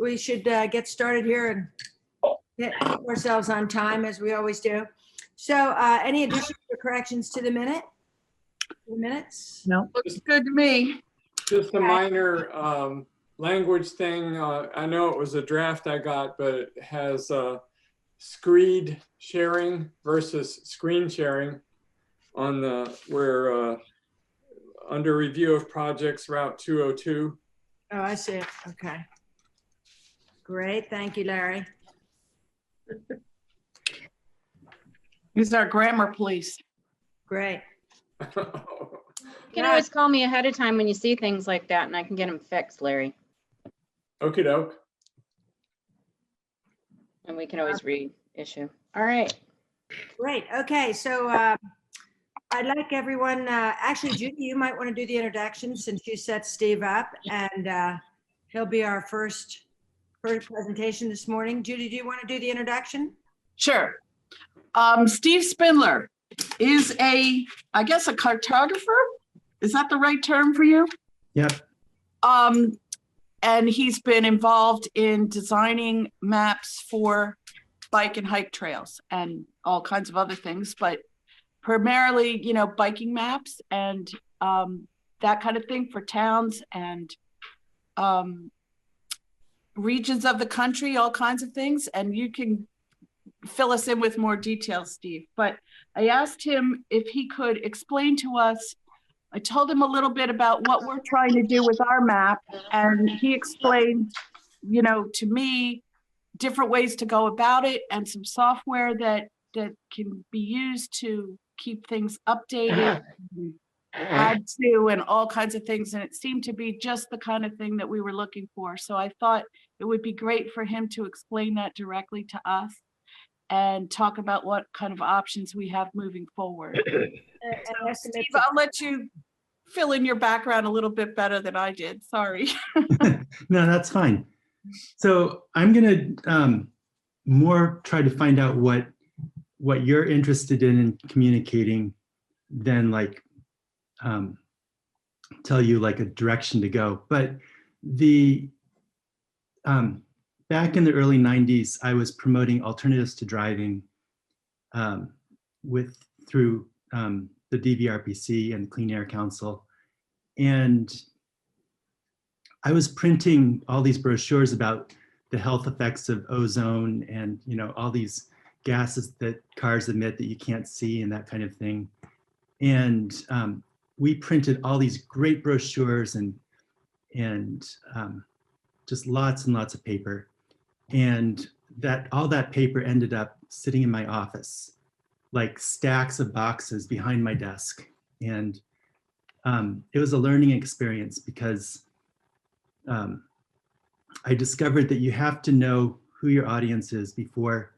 We should get started here and get ourselves on time as we always do. So any additions or corrections to the minutes? No, looks good to me. Just a minor language thing. I know it was a draft I got, but it has screen sharing versus screen sharing on where under review of projects route 202. Oh, I see. Okay. Great. Thank you, Larry. He's our grammar police. Great. You can always call me ahead of time when you see things like that and I can get them fixed, Larry. Okie doke. And we can always reissue. All right. Great. Okay. So I'd like everyone, actually, Judy, you might want to do the introduction since you set Steve up, and he'll be our first presentation this morning. Judy, do you want to do the introduction? Sure. Steve Spindler is I guess a cartographer. Is that the right term for you? Yep. And he's been involved in designing maps for bike and hike trails and all kinds of other things, but primarily, biking maps and that kind of thing for towns and regions of the country, all kinds of things. And you can fill us in with more details, Steve. But I asked him if he could explain to us. I told him a little bit about what we're trying to do with our map, and he explained, to me, different ways to go about it and some software that can be used to keep things updated, add to, and all kinds of things. And it seemed to be just the kind of thing that we were looking for. So I thought it would be great for him to explain that directly to us and talk about what kind of options we have moving forward. Steve, I'll let you fill in your background a little bit better than I did. Sorry. No, that's fine. So I'm going to more try to find out what you're interested in communicating than tell you like a direction to go. But back in the early 90s, I was promoting alternatives to driving through the DVRPC and Clean Air Council. And I was printing all these brochures about the health effects of ozone and, all these gases that cars emit that you can't see and that kind of thing. And we printed all these great brochures and just lots and lots of paper. And all that paper ended up sitting in my office, like stacks of boxes behind my desk. And it was a learning experience because I discovered that you have to know who your audience is before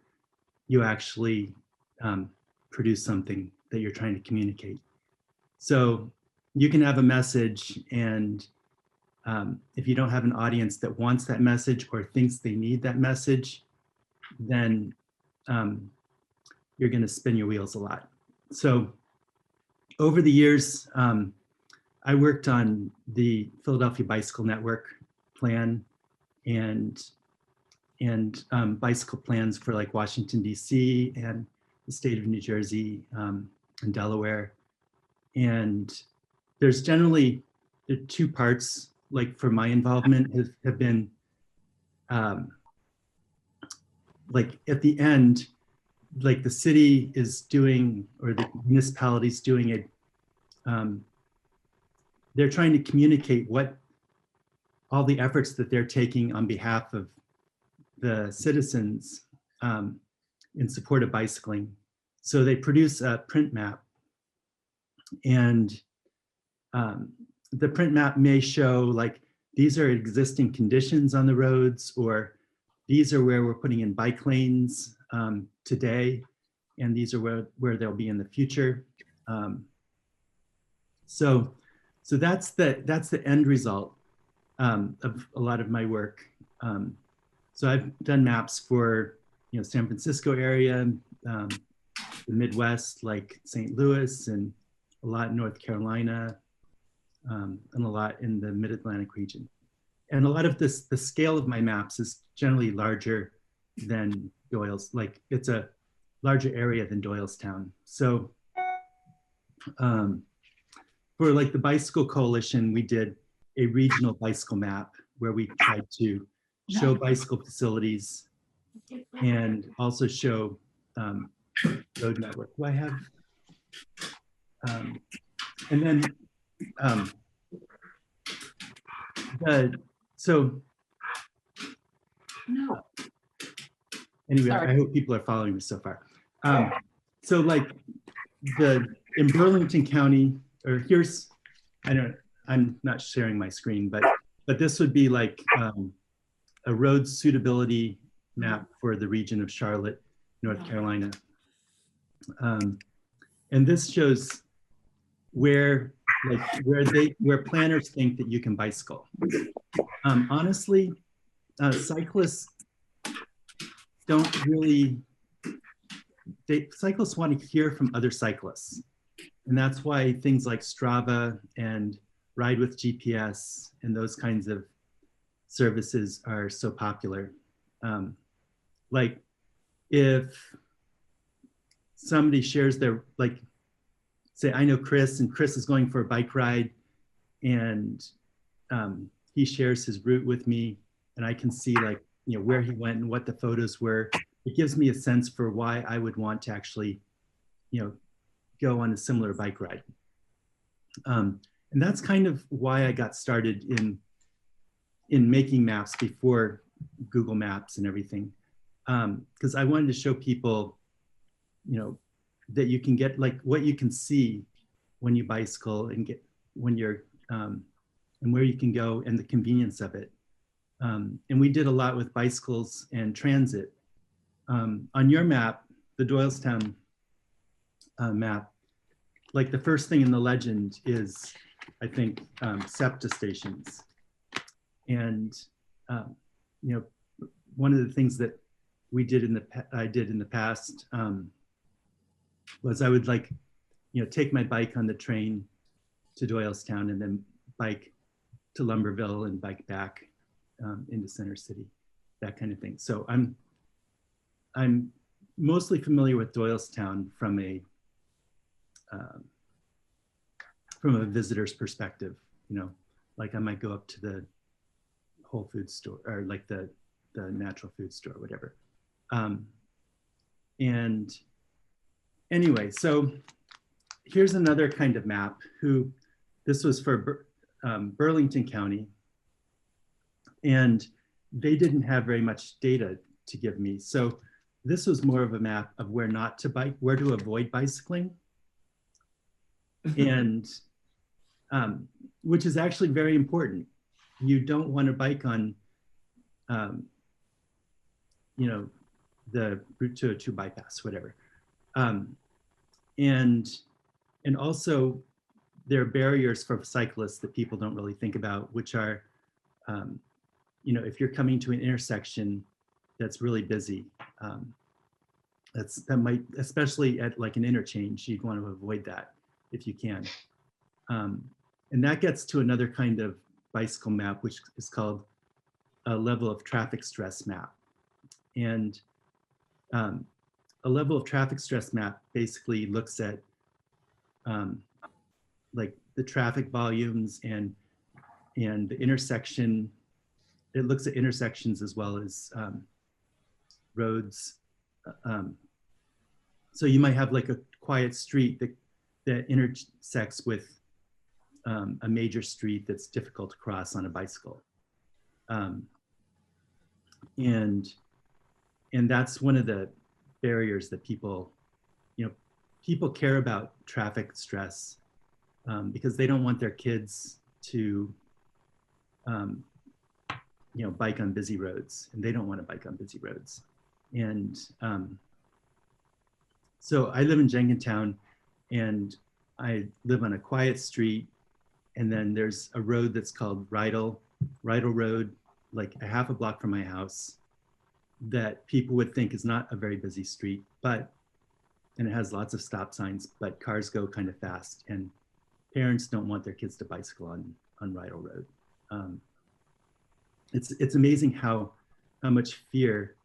you actually produce something that you're trying to communicate. So you can have a message, and if you don't have an audience that wants that message or thinks they need that message, then you're going to spin your wheels a lot. So over the years, I worked on the Philadelphia Bicycle Network plan and bicycle plans for like Washington, D.C. and the state of New Jersey and Delaware. And there's generally two parts, like for my involvement have been like at the end, like the city is doing, or the municipality's doing it. They're trying to communicate what all the efforts that they're taking on behalf of the citizens in support of bicycling. So they produce a print map, and the print map may show like these are existing conditions on the roads, or these are where we're putting in bike lanes today, and these are where they'll be in the future. So that's the end result of a lot of my work. So I've done maps for San Francisco area, the Midwest like St. Louis, and a lot in North Carolina, and a lot in the Mid-Atlantic region. and a lot of this, the scale of my maps is generally larger than Doyle's, like it's a larger area than Doylestown. So for like the Bicycle Coalition, we did a regional bicycle map where we tried to show bicycle facilities and also show road network. Do I have, and then so No. anyway, Sorry. I hope people are following me so far. So like in Burlington County, or here's, I'm not sharing my screen, but this would be like a road suitability map for the region of Charlotte, North Carolina. And this shows where planners think that you can bicycle. Honestly, cyclists don't really, cyclists want to hear from other cyclists. And that's why things like Strava and Ride with GPS and those kinds of services are so popular. Like if somebody shares their, like, say I know Chris and Chris is going for a bike ride and he shares his route with me and I can see like, you know, where he went and what the photos were. It gives me a sense for why I would want to actually, you know, go on a similar bike ride. And that's kind of why I got started in making maps before Google Maps and everything. Because I wanted to show people, you know, that you can get like what you can see when you bicycle and get when you're and where you can go and the convenience of it. And we did a lot with bicycles and transit. On your map, the Doylestown map, like the first thing in the legend is, I think, SEPTA stations. And you know, one of the things that we did I did in the past was I would like, you know, take my bike on the train to Doylestown and then bike to Lumberville and bike back into Center City, that kind of thing. So I'm mostly familiar with Doylestown from a visitor's perspective. You know, like I might go up to the Whole Foods store or like the natural food store, whatever. And anyway, so here's another kind of map. This was for Burlington County, and they didn't have very much data to give me. So this was more of a map of where not to bike, where to avoid bicycling, and which is actually very important. You don't want to bike on, you know, the Route 202 bypass, whatever. And also there are barriers for cyclists that people don't really think about, which are, you know, if you're coming to an intersection that's really busy, that might, especially at like an interchange, you'd want to avoid that if you can. And that gets to another kind of bicycle map, which is called a level of traffic stress map. And a level of traffic stress map basically looks at like the traffic volumes and the intersection. It looks at intersections as well as roads. So you might have like a quiet street that intersects with a major street that's difficult to cross on a bicycle. And that's one of the barriers that people, you know, people care about traffic stress because they don't want their kids to, you know, bike on busy roads, and they don't want to bike on busy roads. And so I live in Jenkintown, and I live on a quiet street, and then there's a road that's called Rydal Road, like a half a block from my house, that people would think is not a very busy street, and it has lots of stop signs, but cars go kind of fast, and parents don't want their kids to bicycle on Rydal Road. it's amazing how much fear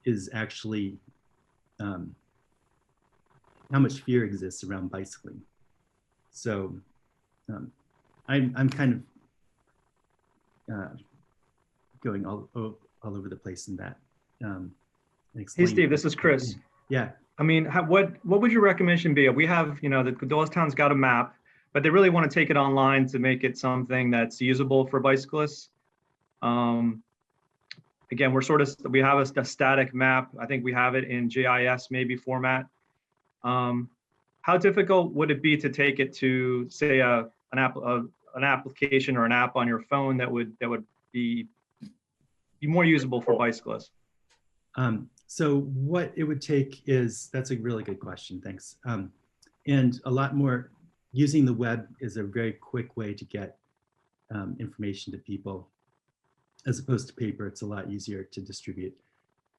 is actually, how much fear exists around bicycling. So I'm kind of going all over the place in that. Hey, Steve, this is Chris. Yeah. I mean, what would your recommendation be? We have, the Doylestown's got a map, but they really want to take it online to make it something that's usable for bicyclists. Again, we have a static map. I think we have it in GIS maybe format. How difficult would it be to take it to, say, an application or an app on your phone that would be more usable for bicyclists? So what it would take is, that's a really good question, thanks. And a lot more, using the web is a very quick way to get information to people. As opposed to paper, it's a lot easier to distribute.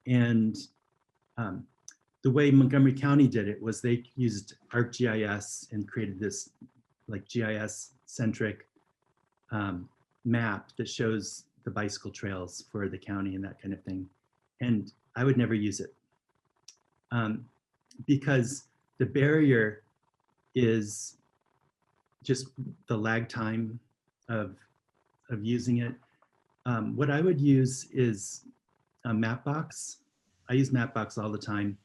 And the way Montgomery County did it was they used ArcGIS and created this like GIS-centric map that shows the bicycle trails for the county and that kind of thing. And I would never use it because the barrier is just the lag time of using it. What I would use is a Mapbox. I use Mapbox all the time.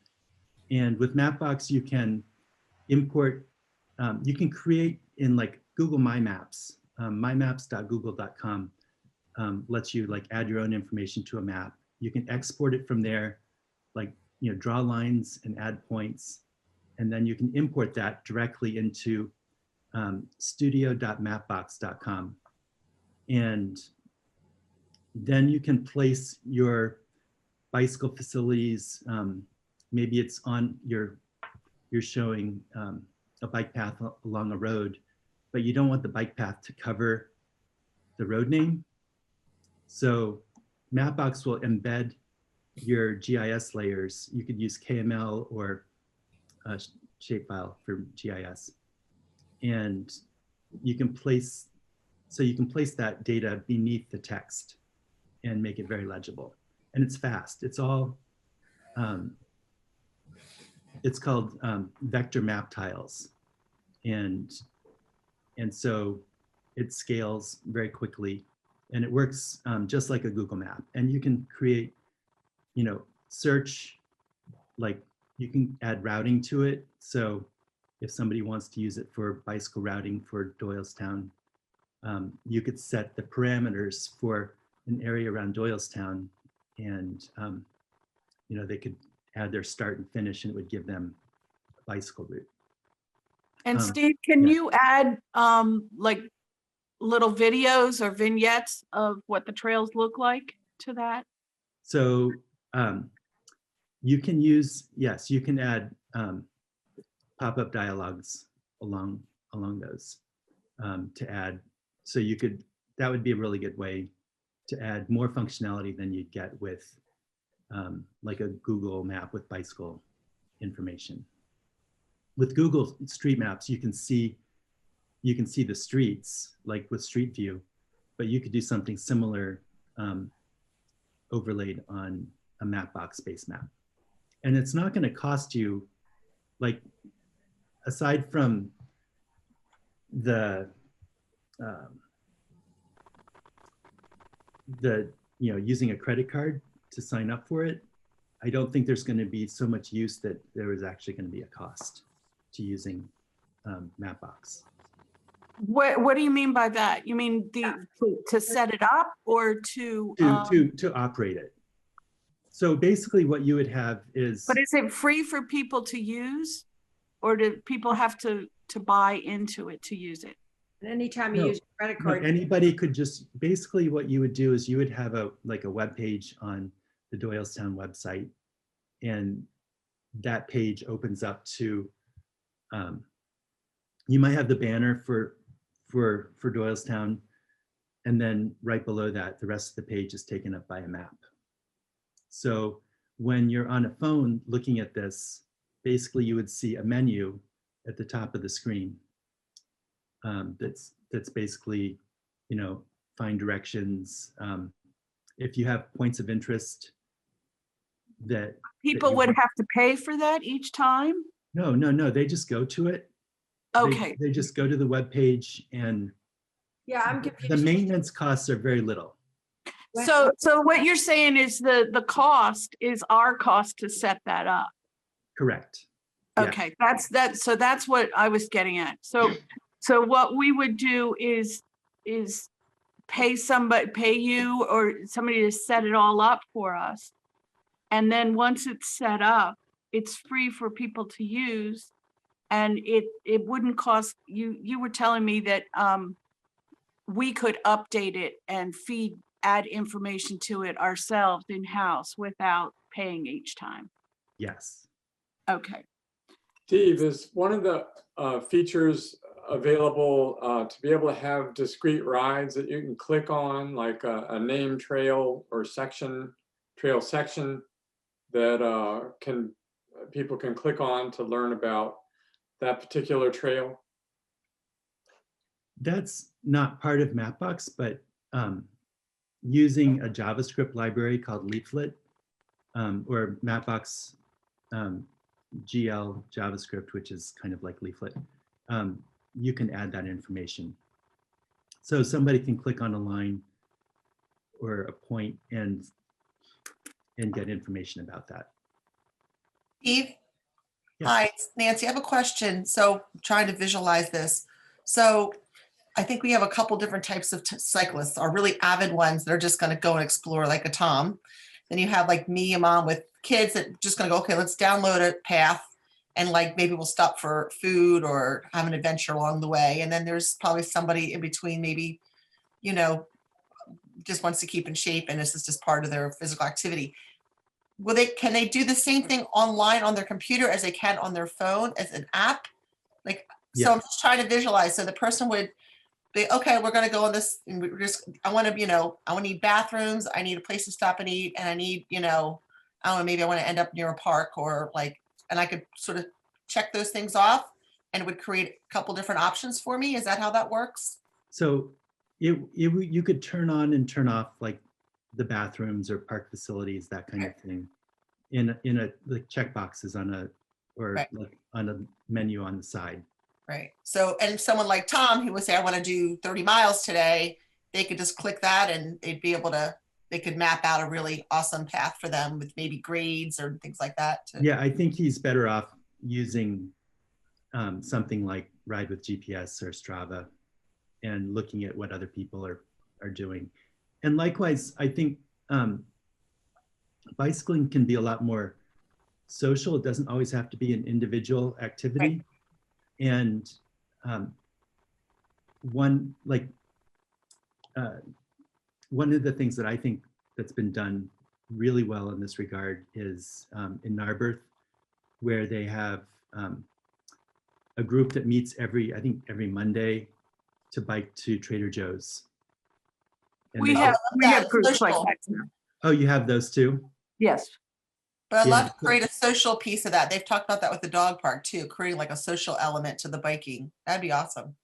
And with Mapbox, you can import, you can create in like Google My Maps, mymaps.google.com lets you like add your own information to a map. You can export it from there, like, draw lines and add points. And then you can import that directly into studio.mapbox.com. And then you can place your bicycle facilities. Maybe it's on you're showing a bike path along a road, but you don't want the bike path to cover the road name. So Mapbox will embed your GIS layers. You could use KML or shapefile for GIS. And you can place that data beneath the text and make it very legible. And it's fast. It's all, it's called vector map tiles. And so it scales very quickly and it works just like a Google map. And you can create, search, like you can add routing to it. So if somebody wants to use it for bicycle routing for Doylestown, you could set the parameters for an area around Doylestown and they could add their start and finish and it would give them a bicycle route. And Steve, can yeah. you add like little videos or vignettes of what the trails look like to that? So you can use, yes, you can add pop-up dialogues along those to add. So you could, that would be a really good way to add more functionality than you'd get with like a Google map with bicycle information. With Google Street Maps, you can see the streets like with Street View, but you could do something similar overlaid on a Mapbox-based map. And it's not going to cost you, like, aside from the using a credit card to sign up for it, I don't think there's going to be so much use that there is actually going to be a cost to using Mapbox. What do you mean by that? You mean to set it up or to operate it? So basically what you would have is... But is it free for people to use, or do people have to buy into it to use it? And anytime you use a credit card, anybody could just, basically what you would do is you would have a web page on the Doylestown website, and that page opens up to, you might have the banner for Doylestown, and then right below that, the rest of the page is taken up by a map. So when you're on a phone looking at this, basically you would see a menu at the top of the screen that's basically, find directions, if you have points of interest that People you would want- have to pay for that each time? no, they just go to it. Okay, They just go to the webpage, and Yeah, I'm the confused. maintenance costs are very little. so what you're saying is the cost is our cost to set that up? Correct. Yeah. Okay, so that's what I was getting at. So what we would do is pay you or somebody to set it all up for us. And then once it's set up, it's free for people to use. And it wouldn't cost you were telling me that we could update it and add information to it ourselves in-house without paying each time. Yes. Okay. Steve, is one of the features available to be able to have discrete rides that you can click on, like a name trail or trail section that people can click on to learn about that particular trail? That's not part of Mapbox, but using a JavaScript library called Leaflet or Mapbox GL JavaScript, which is kind of like Leaflet, you can add that information. So somebody can click on a line or a point and get information about that. Steve? Yes. Hi, it's Nancy. I have a question. So I'm trying to visualize this. So I think we have a couple different types of cyclists, are really avid ones that are just going to go and explore like a Tom. Then you have like me, a mom with kids that just going to go, okay, let's download a path and like maybe we'll stop for food or have an adventure along the way. And then there's probably somebody in between, maybe, you know, just wants to keep in shape and this is just part of their physical activity. Can they do the same thing online on their computer as they can on their phone as an app? Like, so I'm just trying to visualize. So the person would be, okay, we're going to go on this and I want to need bathrooms. I need a place to stop and eat. And I need, I don't know, maybe I want to end up near a park or like, and I could sort of check those things off and it would create a couple different options for me. Is that how that works? So you could turn on and turn off like the bathrooms or park facilities, that kind of thing, in a like check boxes on like on a menu on the side. Right. So, and someone like Tom, who would say, I want to do 30 miles today, they could just click that and they'd be able to, they could map out a really awesome path for them with maybe grades or things like that. Yeah, I think he's better off using something like Ride with GPS or Strava and looking at what other people are doing. And likewise, I think bicycling can be a lot more social. It doesn't always have to be an individual activity. Right. And one of the things that I think that's been done really well in this regard is in Narberth, where they have a group that meets every Monday to bike to Trader Joe's. And We they- have groups like Social. that now. Oh, you have those too? Yes. But I'd Yeah. love to create a social piece of that. They've talked about that with the dog park too, creating like a social element to the biking. That'd be awesome.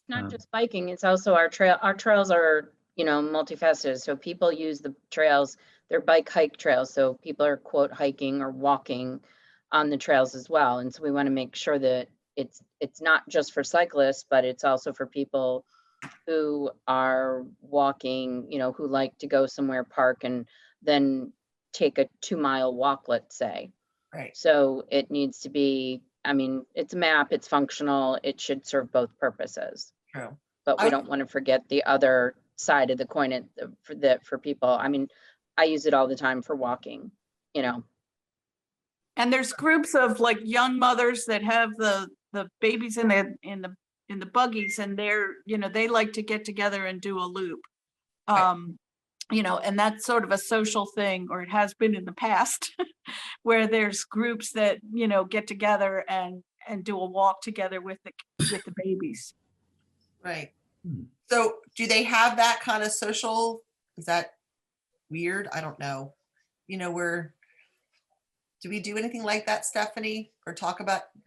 Not just biking, it's also our trails are, multifaceted. So people use the trails, they're bike hike trails. So people are quote hiking or walking on the trails as well. And so we want to make sure that it's not just for cyclists, but it's also for people who are walking, who like to go somewhere, park, and then take a 2-mile walk, let's say. Right. So it needs to be, it's a map, it's functional, it should serve both purposes. True. But we don't want to forget the other side of the coin for people. I use it all the time for walking, And there's groups of like young mothers that have the babies in the buggies, and they like to get together and do a loop. And that's sort of a social thing, or it has been in the past, where there's groups that, get together and do a walk together with the babies. Right. Hmm. So do they have that kind of social? Is that weird? I don't know. Do we do anything like that, Stephanie? Or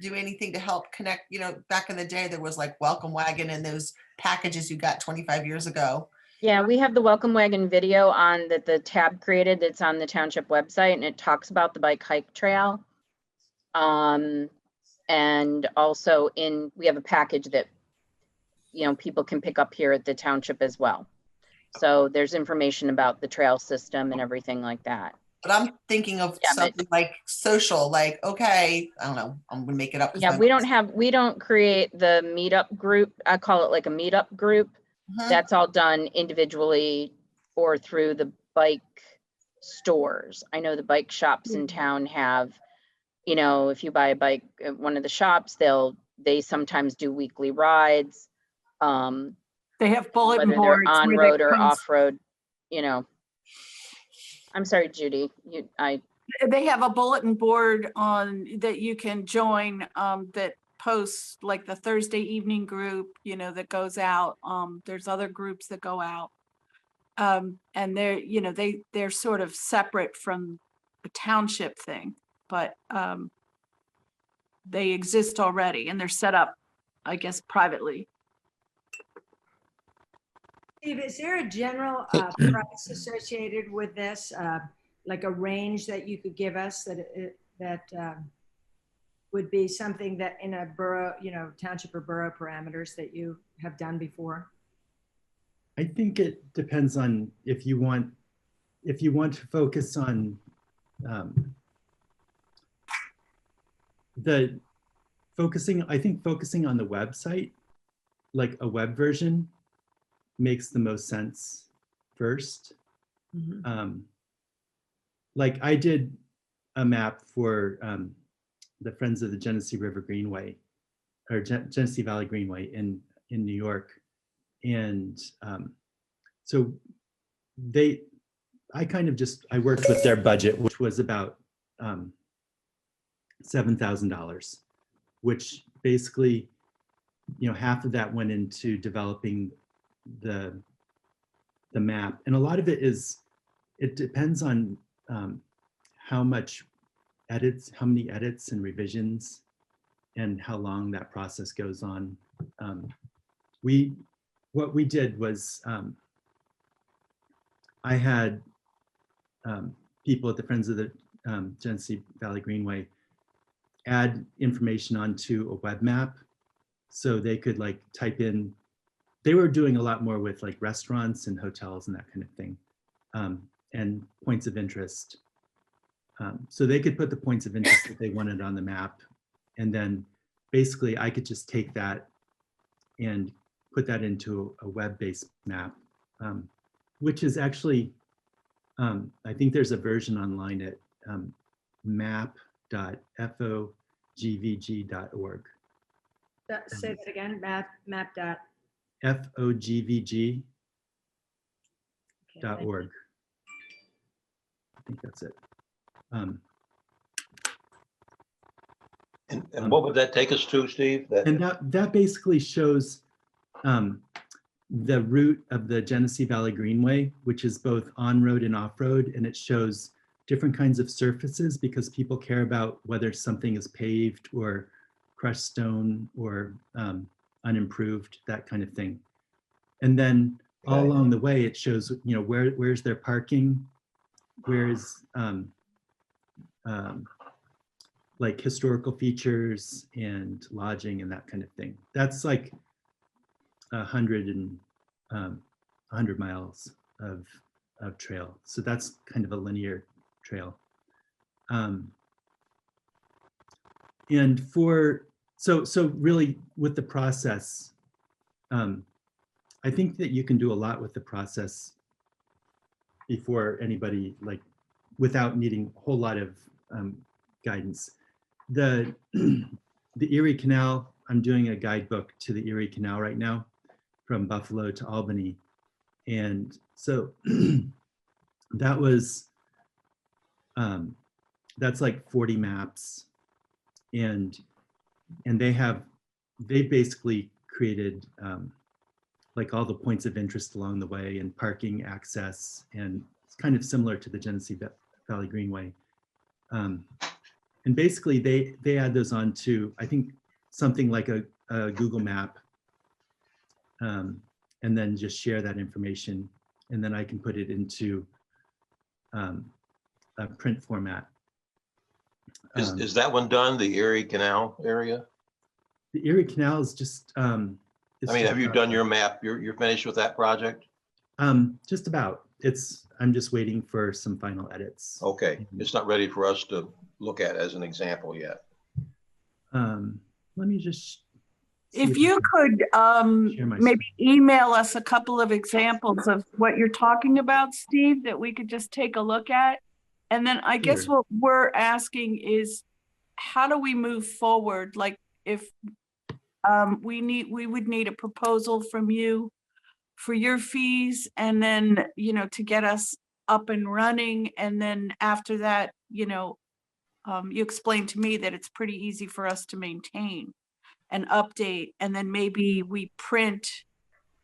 do anything to help connect? Back in the day, there was like Welcome Wagon and those packages you got 25 years ago. Yeah, we have the Welcome Wagon video on the tab created that's on the township website, and it talks about the bike hike trail. And also we have a package that, you know, people can pick up here at the township as well. So there's information about the trail system and everything like that. But I'm thinking of Yeah, but- something like social, like, okay, I don't know, I'm gonna make it up. 'cause Yeah, my- we don't create the meetup group. I call it like a meetup group. Mhm. That's all done individually or through the bike stores. I know the bike shops in town have, you know, if you buy a bike at one of the shops, they sometimes do weekly rides. They have bulletin Whether they're boards. on where road they or post- off road, you know. I'm sorry, Judy, They have a bulletin board on that you can join that posts like the Thursday evening group, you know, that goes out. There's other groups that go out. And they're, you know, they're sort of separate from the township thing, but they exist already and they're set up, I guess, privately. Steve, is there a general price associated with this, like a range that you could give us that would be something that in a borough, you know, township or borough parameters that you have done before? I think it depends on if you want to focus on I think focusing on the website, like a web version, makes the most sense first. Like I did a map for the Friends of the Genesee River Greenway, or Genesee Valley Greenway in New York. And so I worked with their budget, which was about $7,000, which basically, you know, half of that went into developing the map. And a lot of it depends on how many edits and revisions and how long that process goes on. What we did was I had people at the Friends of the Genesee Valley Greenway add information onto a web map so they could like type in. They were doing a lot more with like restaurants and hotels and that kind of thing, and points of interest. So they could put the points of interest that they wanted on the map, and then basically I could just take that and put that into a web-based map, which is actually, I think there's a version online at map.fogvg.org. Say that again, map dot. fogvg.org. Okay, I think that's it. And what would that take us to, Steve? And that basically shows the route of the Genesee Valley Greenway, which is both on-road and off-road, and it shows different kinds of surfaces because people care about whether something is paved or crushed stone or unimproved, that kind of thing. And then all along the way, it shows, you know, where's their parking, where's like historical features and lodging and that kind of thing. That's like 100 miles of trail. So that's kind of a linear trail. And so really with the process, I think that you can do a lot with the process before anybody, like, without needing a whole lot of guidance. The Erie Canal, I'm doing a guidebook to the Erie Canal right now from Buffalo to Albany. And so that was, that's like 40 maps. And they basically created like all the points of interest along the way and parking access, and it's kind of similar to the Genesee Valley Greenway. And basically they add those on to, I think, something like a Google map. and then just share that information. And then I can put it into a print format. Is that one done, the Erie Canal area? The Erie Canal is just. I mean, have you done your map? You're finished with that project? Just about. I'm just waiting for some final edits. Okay, it's not ready for us to look at as an example yet. Let me just. If you could Share my maybe email us a couple of examples of what you're talking about, Steve, that we could just take a look at. And then I guess Sure. what we're asking is, how do we move forward? Like if we would need a proposal from you for your fees, and then, you know, to get us up and running. And then after that, you know, you explained to me that it's pretty easy for us to maintain and update, and then maybe we print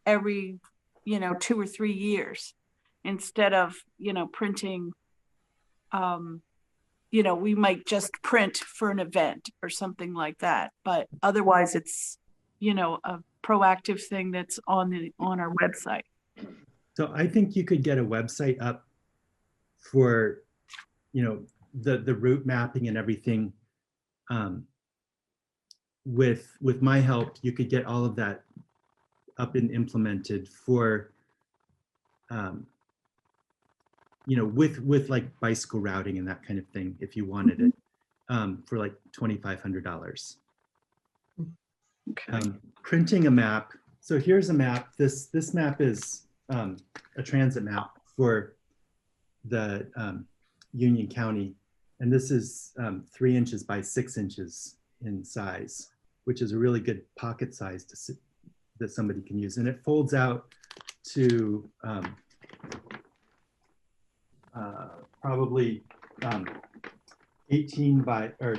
every, you know, 2 or 3 years instead of, you know, printing, you know, we might just print for an event or something like that. But otherwise it's, you know, a proactive thing that's on our website. So I think you could get a website up for, you know, the route mapping and everything. With my help, you could get all of that up and implemented for, you know, with like bicycle routing and that kind of thing, if you wanted it, for like $2,500. Okay. Printing a map. So here's a map. This map is a transit map for the Union County, and this is 3 inches by 6 inches in size, which is a really good pocket size that somebody can use, and it folds out to probably 18 by or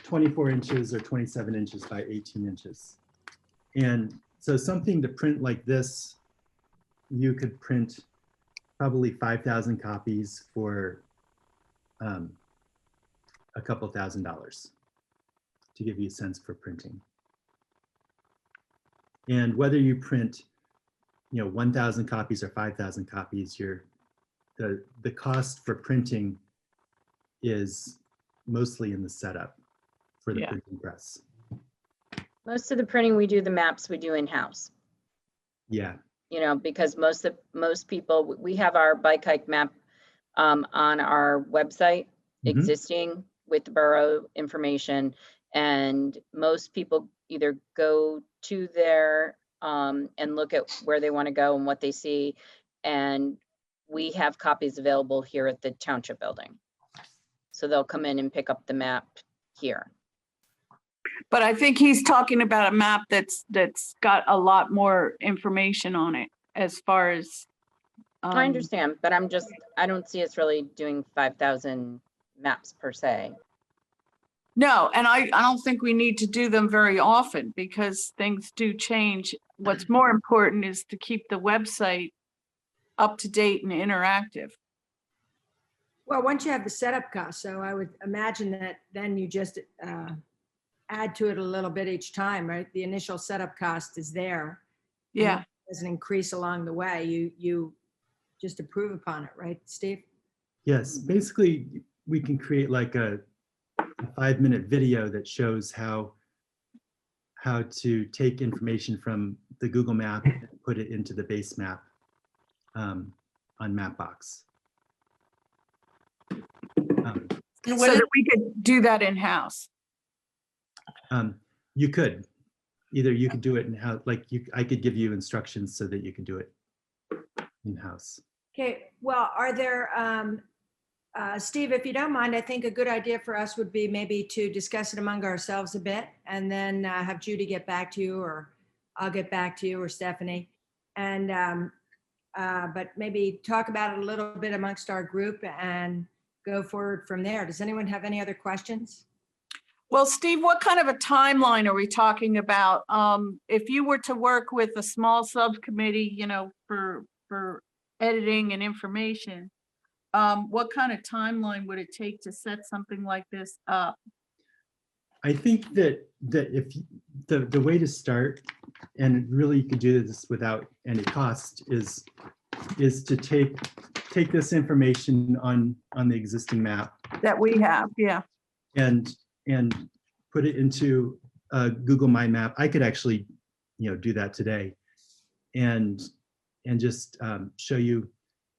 24 inches or 27 inches by 18 inches. And so something to print like this, you could print probably 5,000 copies for a couple $1,000, to give you a sense for printing. And whether you print, you know, 1,000 copies or 5,000 copies, the cost for printing is mostly in the setup for the printing press. Most of the printing we do, the maps we do in-house. Yeah. You know, because most people, we have our bike hike map on our website existing with the borough information, and most people either go to there and look at where they want to go and what they see, and we have copies available here at the township building, so they'll come in and pick up the map here. But I think he's talking about a map that's got a lot more information on it as far as. I understand, but I don't see us really doing 5,000 maps per se. No, and I don't think we need to do them very often because things do change. What's more important is to keep the website up to date and interactive. Well, once you have the setup cost, so I would imagine that then you just add to it a little bit each time, right? The initial setup cost is there. Yeah. It doesn't increase along the way. You just approve upon it, right, Steve? Yes, basically we can create like a 5-minute video that shows how to take information from the Google map and put it into the base map on Mapbox. So that we could do that in-house. You could do it in-house, like I could give you instructions so that you can do it in-house. Okay, well, are there, Steve, if you don't mind, I think a good idea for us would be maybe to discuss it among ourselves a bit, and then have Judy get back to you, or I'll get back to you, or Stephanie. And, but maybe talk about it a little bit amongst our group and go forward from there. Does anyone have any other questions? Well, Steve, what kind of a timeline are we talking about? If you were to work with a small subcommittee, you know, for editing and information, what kind of timeline would it take to set something like this up? I think that if the way to start and really you could do this without any cost, is to take this information on the existing map That we have, yeah. and put it into Google My Map. I could actually, do that today, and just show you.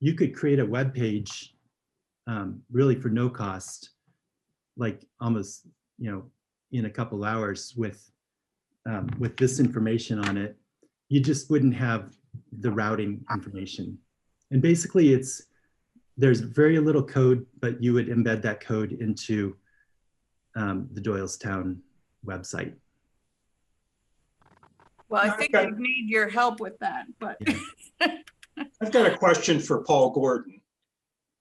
You could create a web page, really for no cost, like almost, in a couple hours with this information on it. You just wouldn't have the routing information, and basically there's very little code, but you would embed that code into the Doylestown website. Well, I think we need your help with that, but. Yeah. I've got a question for Paul Gordon.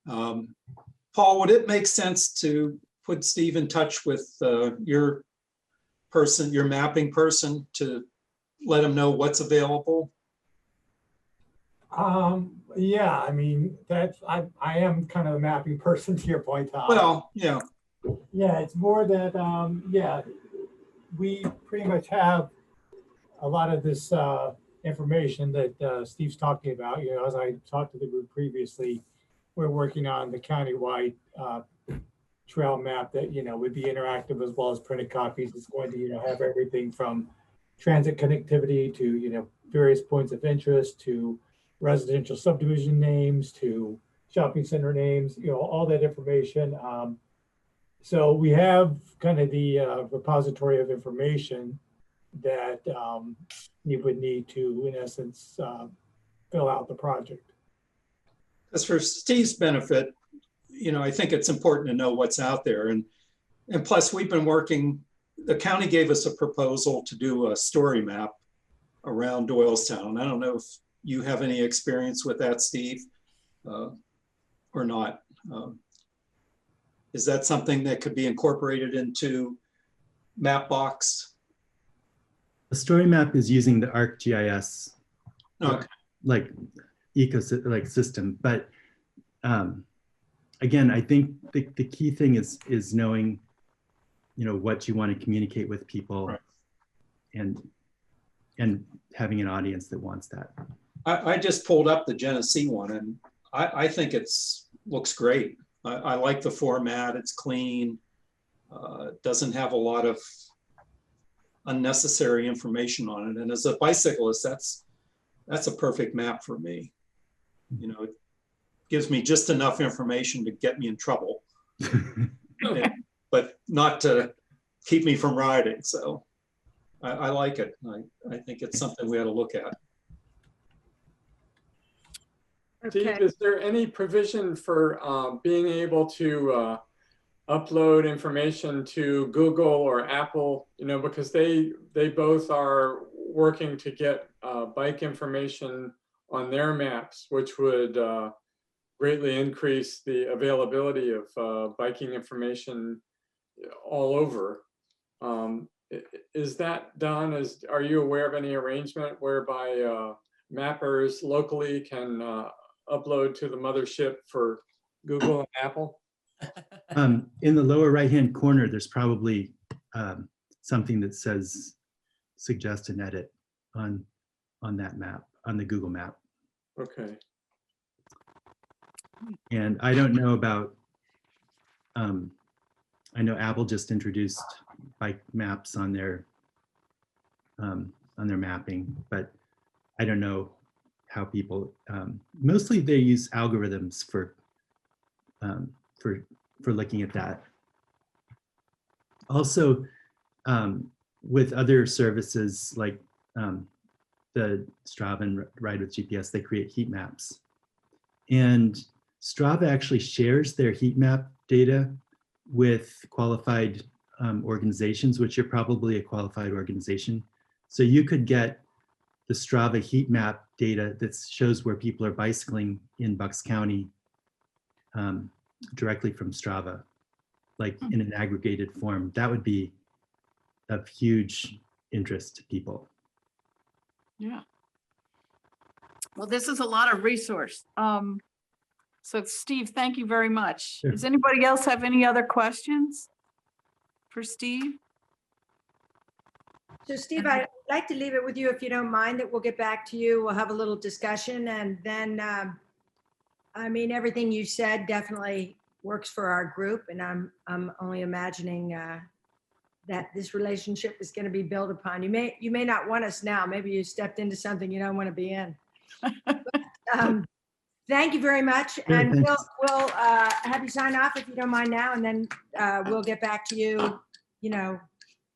Paul, would it make sense to put Steve in touch with your mapping person, to let him know what's available? Yeah, I mean, I am kind of a mapping person, to your point, Tom. Well, yeah. Yeah, it's more that, yeah, we pretty much have a lot of this information that Steve's talking about. As I talked to the group previously, we're working on the countywide trail map that, would be interactive as well as printed copies. It's going to, have everything from transit connectivity to, various points of interest, to residential subdivision names, to shopping center names, all that information. So we have kind of the repository of information that you would need to, in essence, fill out the project. As for Steve's benefit, I think it's important to know what's out there. And plus, we've been working, the county gave us a proposal to do a story map around Doylestown. I don't know if you have any experience with that, Steve, or not. Is that something that could be incorporated into Mapbox? The story map is using the ArcGIS system, but again, I think the key thing is knowing, what you want to communicate with people, right, and having an audience that wants that. I just pulled up the Genesee one, and I think looks great. I like the format. It's clean. It doesn't have a lot of unnecessary information on it. And as a bicyclist, that's a perfect map for me. It gives me just enough information to get me in trouble, but not to keep me from riding. So I like it. I think it's something we ought to look at. Okay. Steve, is there any provision for being able to upload information to Google or Apple, because they both are working to get bike information on their maps, which would greatly increase the availability of biking information all over. Is that done? Are you aware of any arrangement whereby mappers locally can upload to the mothership for Google and Apple? In the lower right-hand corner, there's probably something that says suggest and edit on that map, on the Google map. Okay. And I don't know about, I know Apple just introduced bike maps on their mapping, but I don't know how people, mostly they use algorithms for looking at that. Also, with other services like the Strava and Ride with GPS, they create heat maps. And Strava actually shares their heat map data with qualified organizations, which are probably a qualified organization. So you could get the Strava heat map data that shows where people are bicycling in Bucks County directly from Strava, like in an aggregated form. That would be of huge interest to people. Yeah. Well, this is a lot of resource. So Steve, thank you very much. Sure. Does anybody else have any other questions for Steve? So Steve, I'd like to leave it with you if you don't mind, that we'll get back to you. We'll have a little discussion, and then, I mean, everything you said definitely works for our group, and I'm only imagining that this relationship is going to be built upon. You may not want us now. Maybe you stepped into something you don't want to be in. But, thank you very much, and thanks. we'll have you sign off if you don't mind now, and then we'll get back to you,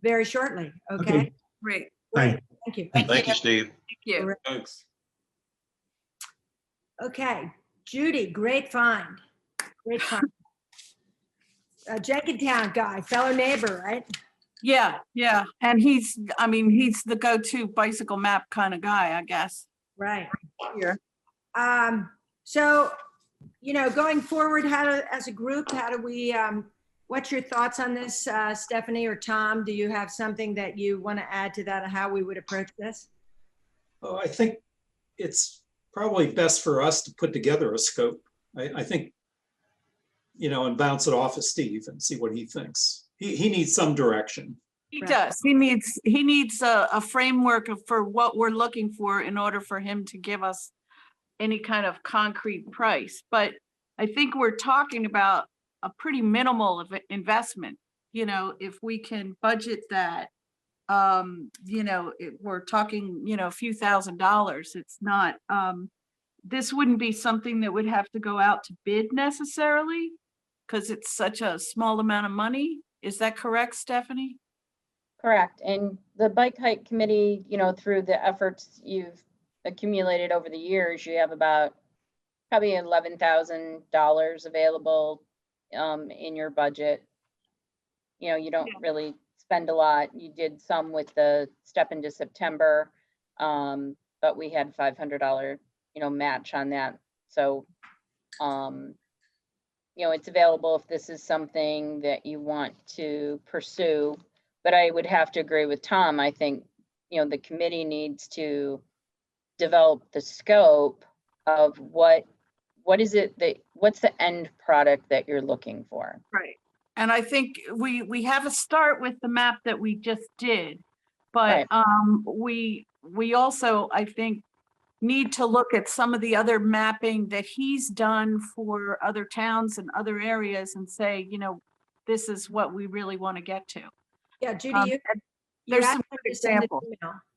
very shortly. Okay. Okay. Great. Bye. Thank you. Thank you, Steve. Thank you. Thanks. Okay, Judy, great find. Great find. Jenkintown guy, fellow neighbor, right? Yeah, yeah. And he's the go-to bicycle map kind of guy, I guess. Right. Here. So, going forward, as a group, how do we, what's your thoughts on this, Stephanie or Tom? Do you have something that you want to add to that, how we would approach this? Oh, I think it's probably best for us to put together a scope. I think, and bounce it off of Steve and see what he thinks. He needs some direction. He Right. does. He needs a framework for what we're looking for in order for him to give us any kind of concrete price. But I think we're talking about a pretty minimal of investment. If we can budget that, we're talking, a few $1,000s. It's not, this wouldn't be something that would have to go out to bid necessarily, because it's such a small amount of money. Is that correct, Stephanie? Correct. And the bike hike committee, through the efforts you've accumulated over the years, you have about probably $11,000 available in your budget. You don't really spend a lot. You did some with the step into September, but we had $500, match on that. So, it's available if this is something that you want to pursue. But I would have to agree with Tom. I think, the committee needs to develop the scope of what's the end product that you're looking for. Right. And I think we have a start with the map that we just did, but we also, I think, need to look at some of the other mapping that he's done for other towns and other areas and say, this is what we really want to get to. Yeah, Judy, There's some good examples.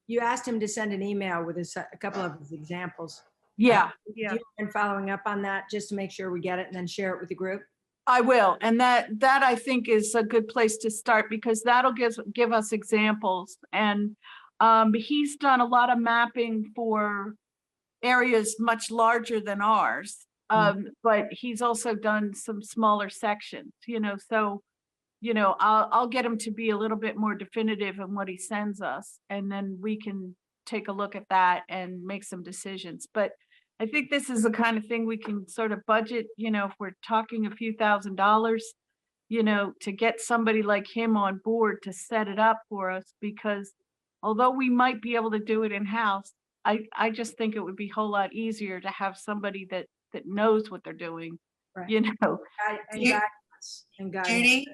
You asked him to send an email with a couple of his examples. Yeah. Do you mind following up on that just to make sure we get it and then share it with the group? I will. And that I think is a good place to start, because that'll give us examples. And he's done a lot of mapping for areas much larger than ours. But he's also done some smaller sections, so, I'll get him to be a little bit more definitive in what he sends us, and then we can take a look at that and make some decisions. But I think this is the kind of thing we can sort of budget, if we're talking a few $1,000s, to get somebody like him on board to set it up for us, because although we might be able to do it in-house, I just think it would be a whole lot easier to have somebody that knows what they're doing, Right. And Judy,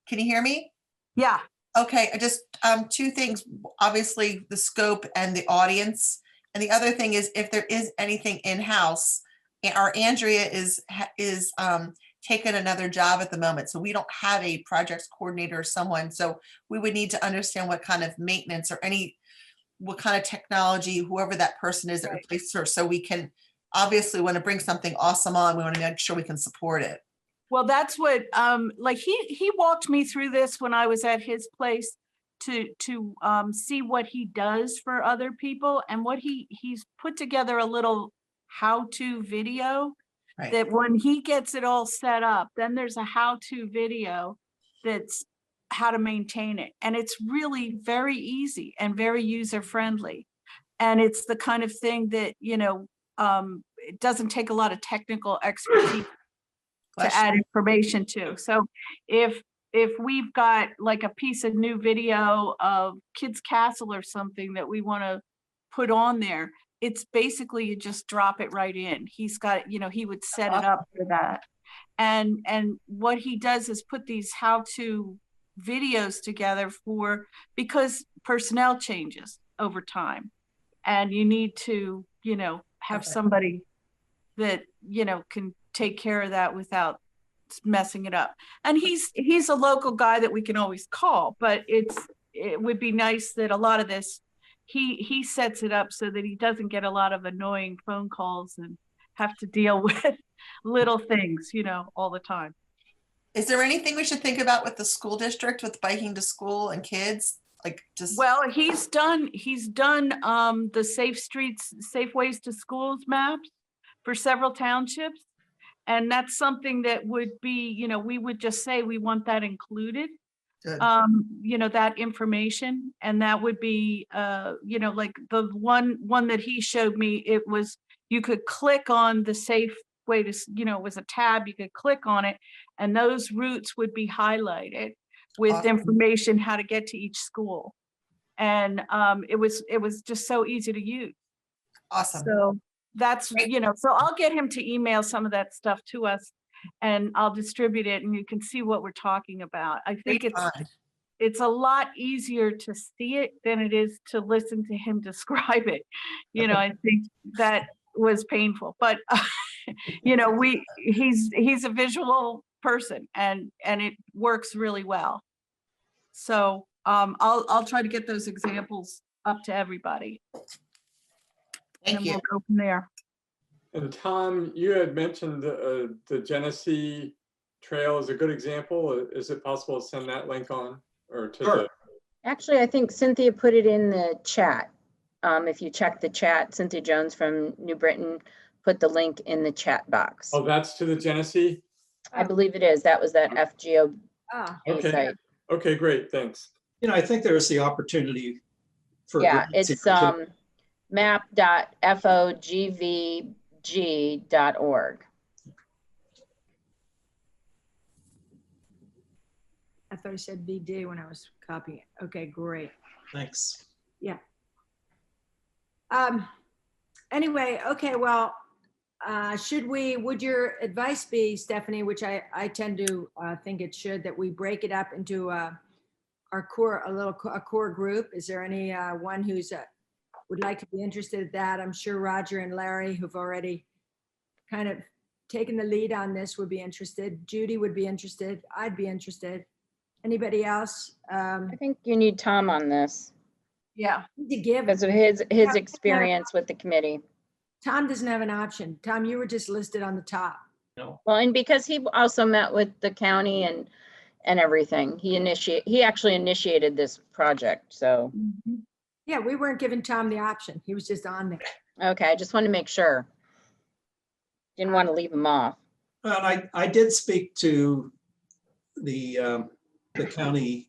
can you hear me? Yeah. Okay, I just, two things, obviously the scope and the audience. And the other thing is, if there is anything in-house, our Andrea is taking another job at the moment. So we don't have a projects coordinator or someone. So we would need to understand what kind of maintenance or what kind of technology, whoever that person is that replaces her. So we can obviously want to bring something awesome on. We want to make sure we can support it. Well, that's what, he walked me through this when I was at his place to see what he does for other people, and what he's put together a little how-to video that when he gets it all set up, then there's a how-to video that's how to maintain it. And it's really very easy and very user-friendly. And it's the kind of thing that, it doesn't take a lot of technical expertise to add information to. So if we've got like a piece of new video of Kids Castle or something that we want to put on there, it's basically you just drop it right in. He's got, he would set it up for that. And what he does is put these how-to videos together because personnel changes over time. And you need to, have Okay. somebody that, can take care of that without messing it up. And he's a local guy that we can always call, but it would be nice that a lot of this, he sets it up so that he doesn't get a lot of annoying phone calls and have to deal with little things, all the time. Is there anything we should think about with the school district with biking to school and kids? Like just, Well, he's done the safe streets, safe ways to schools maps for several townships. And that's something that would be, we would just say we want that included. good. That information, and that would be, like the one that he showed me, it was, you could click on the safe way to, it was a tab, you could click on it, and those routes would be highlighted with Awesome. information how to get to each school. And it was just so easy to use. Awesome. So that's, Great. so I'll get him to email some of that stuff to us, and I'll distribute it, and you can see what we're talking about. I think Great find. it's a lot easier to see it than it is to listen to him describe it. I think that was painful, but he's a visual person, and it works really well. So I'll try to get those examples up to everybody. Thank and you. we'll go from there. And Tom, you had mentioned the Genesee Trail is a good example. Is it possible to send that link on or to Sure. the? Actually, I think Cynthia put it in the chat. If you check the chat, Cynthia Jones from New Britain put the link in the chat box. Oh, that's to the Genesee? I believe it is. That was that FGO Okay. site. Okay, great, thanks. I think there's the opportunity for. Yeah, grants it's here, too. map.fogvg.org. I thought I said VD when I was copying it. Okay, great. Thanks. Yeah. Anyway, okay, well, would your advice be, Stephanie, which I tend to think it should, that we break it up into a core group? Is there any one who's would like to be interested in that? I'm sure Roger and Larry, who've already kind of taken the lead on this, would be interested. Judy would be interested. I'd be interested. Anybody else? I think you need Tom on this Yeah. To give. because of his experience with the committee. Tom doesn't have an option. Tom, you were just listed on the top. No. Well, and because he also met with the county and everything, he actually initiated this project. So, Yeah, we weren't giving Tom the option. He was just on there. okay, I just wanted to make sure. Didn't want to leave him off. Well, I did speak to the county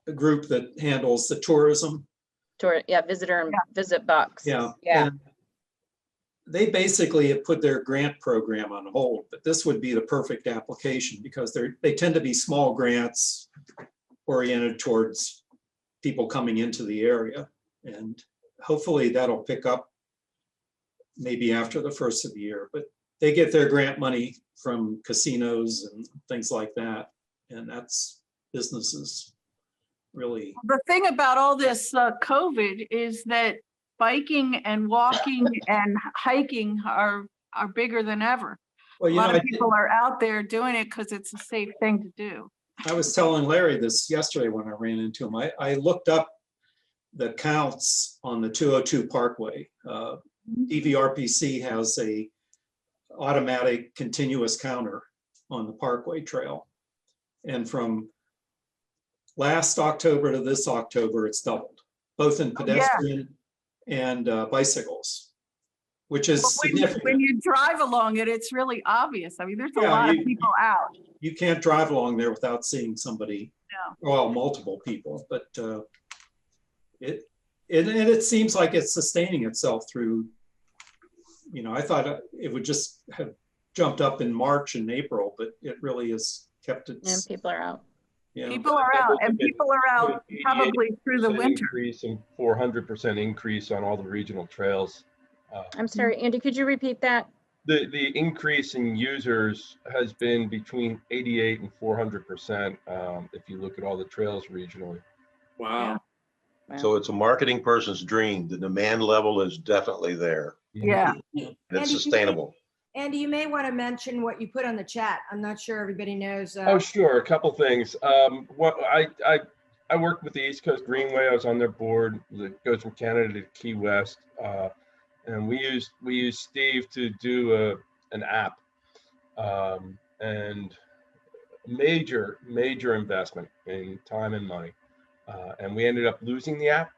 the group that handles the tourism. Visitor and visit box. Yeah. Yeah. And they basically have put their grant program on hold, but this would be the perfect application because they tend to be small grants oriented towards people coming into the area. And hopefully that'll pick up maybe after the first of the year, but they get their grant money from casinos and things like that. And that's businesses really. The thing about all this COVID is that biking and walking and hiking are bigger than ever. Well, A lot of people are out there doing it because it's a safe thing to do. I was telling Larry this yesterday when I ran into him. I looked up the counts on the 202 Parkway. DVRPC has a automatic continuous counter on the Parkway Trail. And from last October to this October, it's doubled, both in pedestrian and bicycles, which is significant. When you drive along it, it's really obvious. I mean, there's a Yeah, lot of people out. You can't drive along there without seeing somebody, well, multiple people, but it seems like it's sustaining itself through, I thought it would just have jumped up in March and April, but it really has kept its. And people are out. Yeah. People are out, and people are out probably through the winter. Increase and 400% increase on all the regional trails. I'm sorry, Andy, could you repeat that? The increase in users has been between 88 and 400%, if you look at all the trails regionally. Wow. So it's a marketing person's dream. The demand level is definitely there. Yeah. And Andy, it's sustainable. Andy, you may want to mention what you put on the chat. I'm not sure everybody knows. Oh, sure. A couple things. What I worked with the East Coast Greenway. I was on their board that goes from Canada to Key West, and we used Steve to do an app, and major investment in time and money, and we ended up losing the app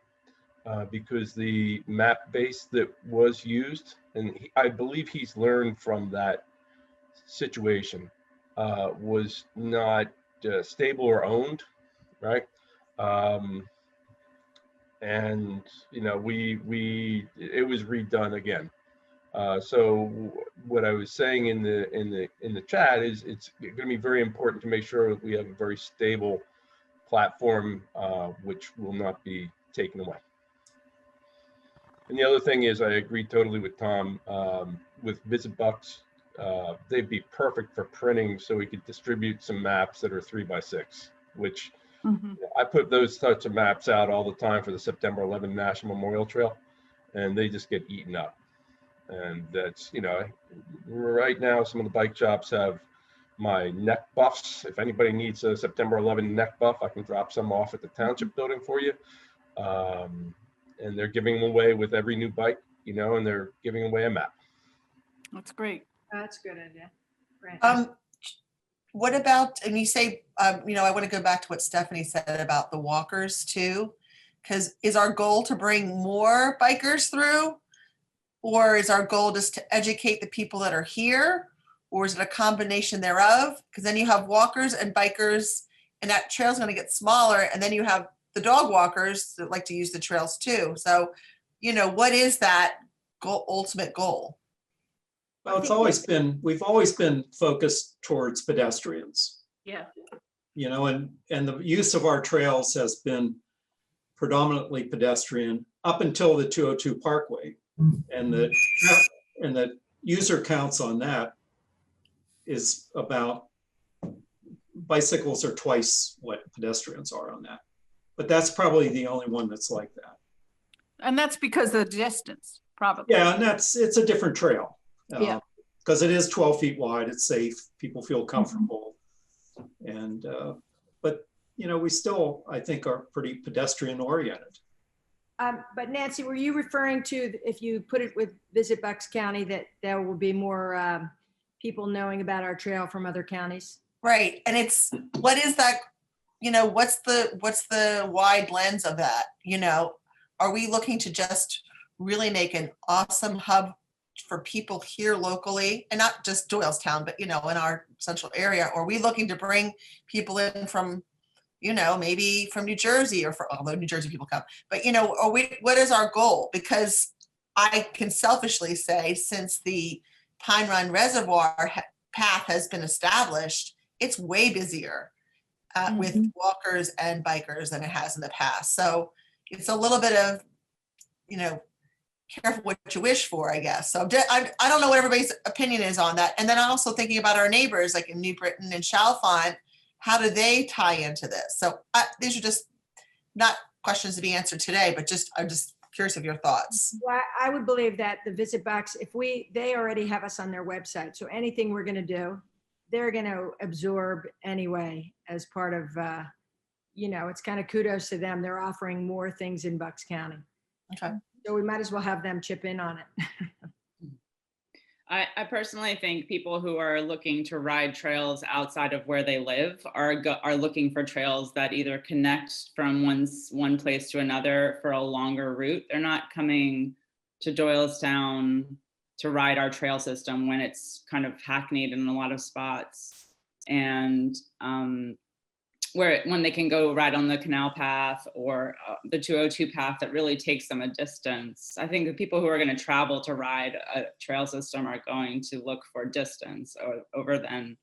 because the map base that was used, and I believe he's learned from that situation, was not stable or owned, right? And you know, it was redone again. So what I was saying in the chat is it's going to be very important to make sure that we have a very stable platform, which will not be taken away. And the other thing is, I agree totally with Tom, with VisitBucks. They'd be perfect for printing, so we could distribute some maps that are 3x6, which I put those types of maps out all the time for the September 11 National Memorial Trail, and they just get eaten up. And that's, you know, right now some of the bike shops have my neck buffs. If anybody needs a September 11 neck buff, I can drop some off at the township building for you. And they're giving them away with every new bike, you know, and they're giving away a map. That's great. That's a good idea. Great. What about, and you say, you know, I want to go back to what Stephanie said about the walkers too, because is our goal to bring more bikers through? Or is our goal just to educate the people that are here? Or is it a combination thereof? Because then you have walkers and bikers, and that trail's going to get smaller. And then you have the dog walkers that like to use the trails too. So, you know, what is that goal, ultimate goal? Well, we've always been focused towards pedestrians, Yeah. you know, and the use of our trails has been predominantly pedestrian up until the 202 Parkway. And the user counts on that is about, bicycles are twice what pedestrians are on that. But that's probably the only one that's like that. And that's because of the distance, probably. Yeah, and it's a different trail. Yeah. Because it is 12 feet wide, it's safe, people feel comfortable. And, but, you know, we still, I think, are pretty pedestrian oriented. But Nancy, were you referring to, if you put it with Visit Bucks County, that there will be more people knowing about our trail from other counties? Right. And it's, what is that, you know, what's the wide lens of that? You know, are we looking to just really make an awesome hub for people here locally, and not just Doylestown, but, you know, in our central area? Or are we looking to bring people in from, you know, maybe from New Jersey, or although New Jersey people come, but, you know, what is our goal? Because I can selfishly say, since the Pine Run Reservoir path has been established, it's way busier with walkers and bikers than it has in the past. So it's a little bit of, you know, careful what you wish for, I guess. So I don't know what everybody's opinion is on that. And then I'm also thinking about our neighbors, like in New Britain and Chalfont. How do they tie into this? So these are just not questions to be answered today, but I'm just curious of your thoughts. Well, I would believe that the Visit Bucks, they already have us on their website. So anything we're going to do, they're going to absorb anyway as part of, you know, it's kind of kudos to them. They're offering more things in Bucks County. Okay. So we might as well have them chip in on it. I personally think people who are looking to ride trails outside of where they live are looking for trails that either connect from one place to another for a longer route. They're not coming to Doylestown to ride our trail system when it's kind of hackneyed in a lot of spots, and when they can go ride on the canal path or the 202 path that really takes them a distance. I think the people who are going to travel to ride a trail system are going to look for distance over than,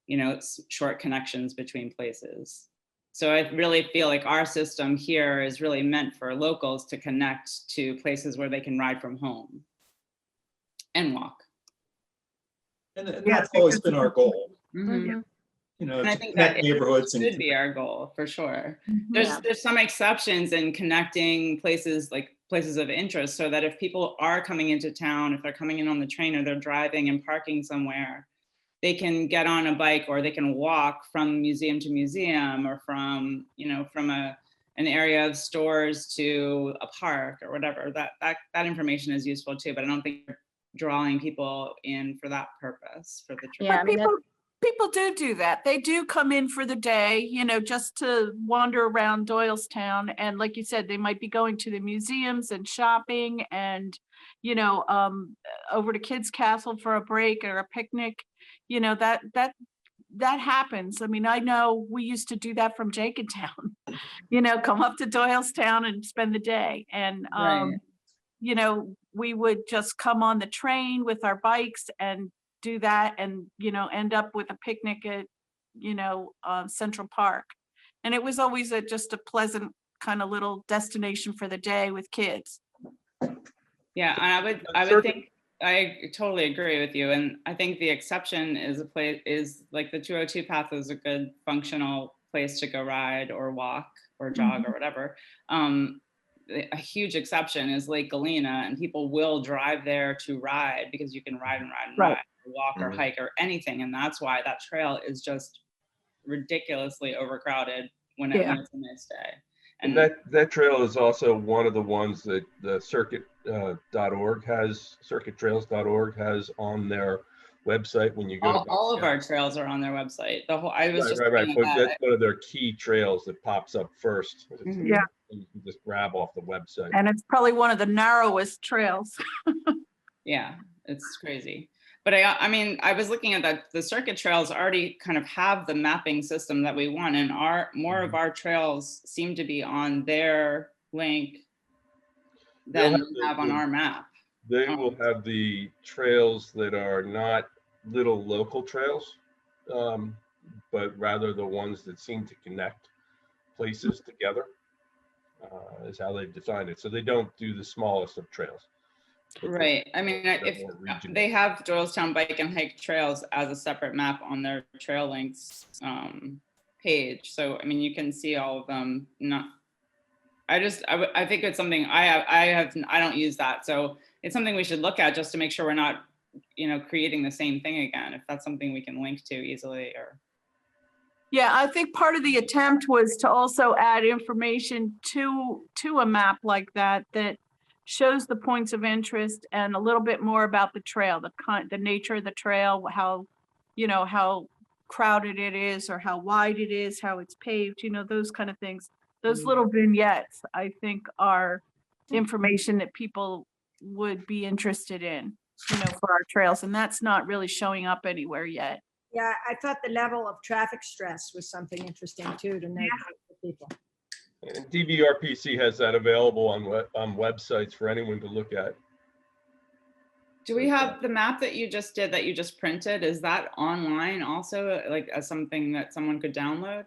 you know, short connections between places. So I really feel like our system here is really meant for locals to connect to places where they can ride from home and walk. And Yeah, that's always been our goal, Mhm. you know, And I to think that connect neighborhoods and should be our goal for sure. Yeah. There's some exceptions in connecting places like places of interest, so that if people are coming into town, if they're coming in on the train or they're driving and parking somewhere, they can get on a bike or they can walk from museum to museum, or from, you know, from an area of stores to a park or whatever. That information is useful too, but I don't think we're drawing people in for that purpose for the trip. Yeah, I But mean, people do that. They do come in for the day, you know, just to wander around Doylestown. And like you said, they might be going to the museums and shopping and, you know, over to Kids Castle for a break or a picnic. You know, that happens. I mean, I know we used to do that from Jenkintown, you know, come up to Doylestown and spend the day. And, Right. you know, we would just come on the train with our bikes and do that, and, you know, end up with a picnic at, you know, Central Park. And it was always just a pleasant kind of little destination for the day with kids. Yeah, and I would think, I totally agree with you. And I think the exception is a place, is like the 202 path is a good functional place to go ride or walk or jog or whatever. A huge exception is Lake Galena, and people will drive there to ride because you can ride and ride and ride, or walk or hike or anything. And that's why that trail is just ridiculously overcrowded when it's a nice day. And that trail is also one of the ones that the circuit.org has, circuittrails.org has on their website when you go to. All of our trails are on their website. The whole, I was just right. looking But at that's that. one of their key trails that pops up first. Yeah. And you can just grab off the website. And it's probably one of the narrowest trails. Yeah, it's crazy. But I mean, I was looking at that, the circuit trails already kind of have the mapping system that we want, and more of our trails seem to be on their link than we have on our map. They will have the trails that are not little local trails, but rather the ones that seem to connect places together, is how they've defined it. So they don't do the smallest of trails. Right. I mean, if they have Doylestown Bike and Hike Trails as a separate map on their trail links page. So, I mean, you can see all of them. I think it's something I don't use that. So it's something we should look at just to make sure we're not, you know, creating the same thing again, if that's something we can link to easily. Or yeah, I think part of the attempt was to also add information to a map like that shows the points of interest and a little bit more about the trail, the nature of the trail, how, you know, how crowded it is or how wide it is, how it's paved, you know, those kind of things. Those little vignettes, I think, are information that people would be interested in, you know, for our trails. And that's not really showing up anywhere yet. Yeah, I thought the level of traffic stress was something interesting too to note for people. And DVRPC has that available on websites for anyone to look at. do we have the map that you just did, that you just printed? Is that online also, like as something that someone could download?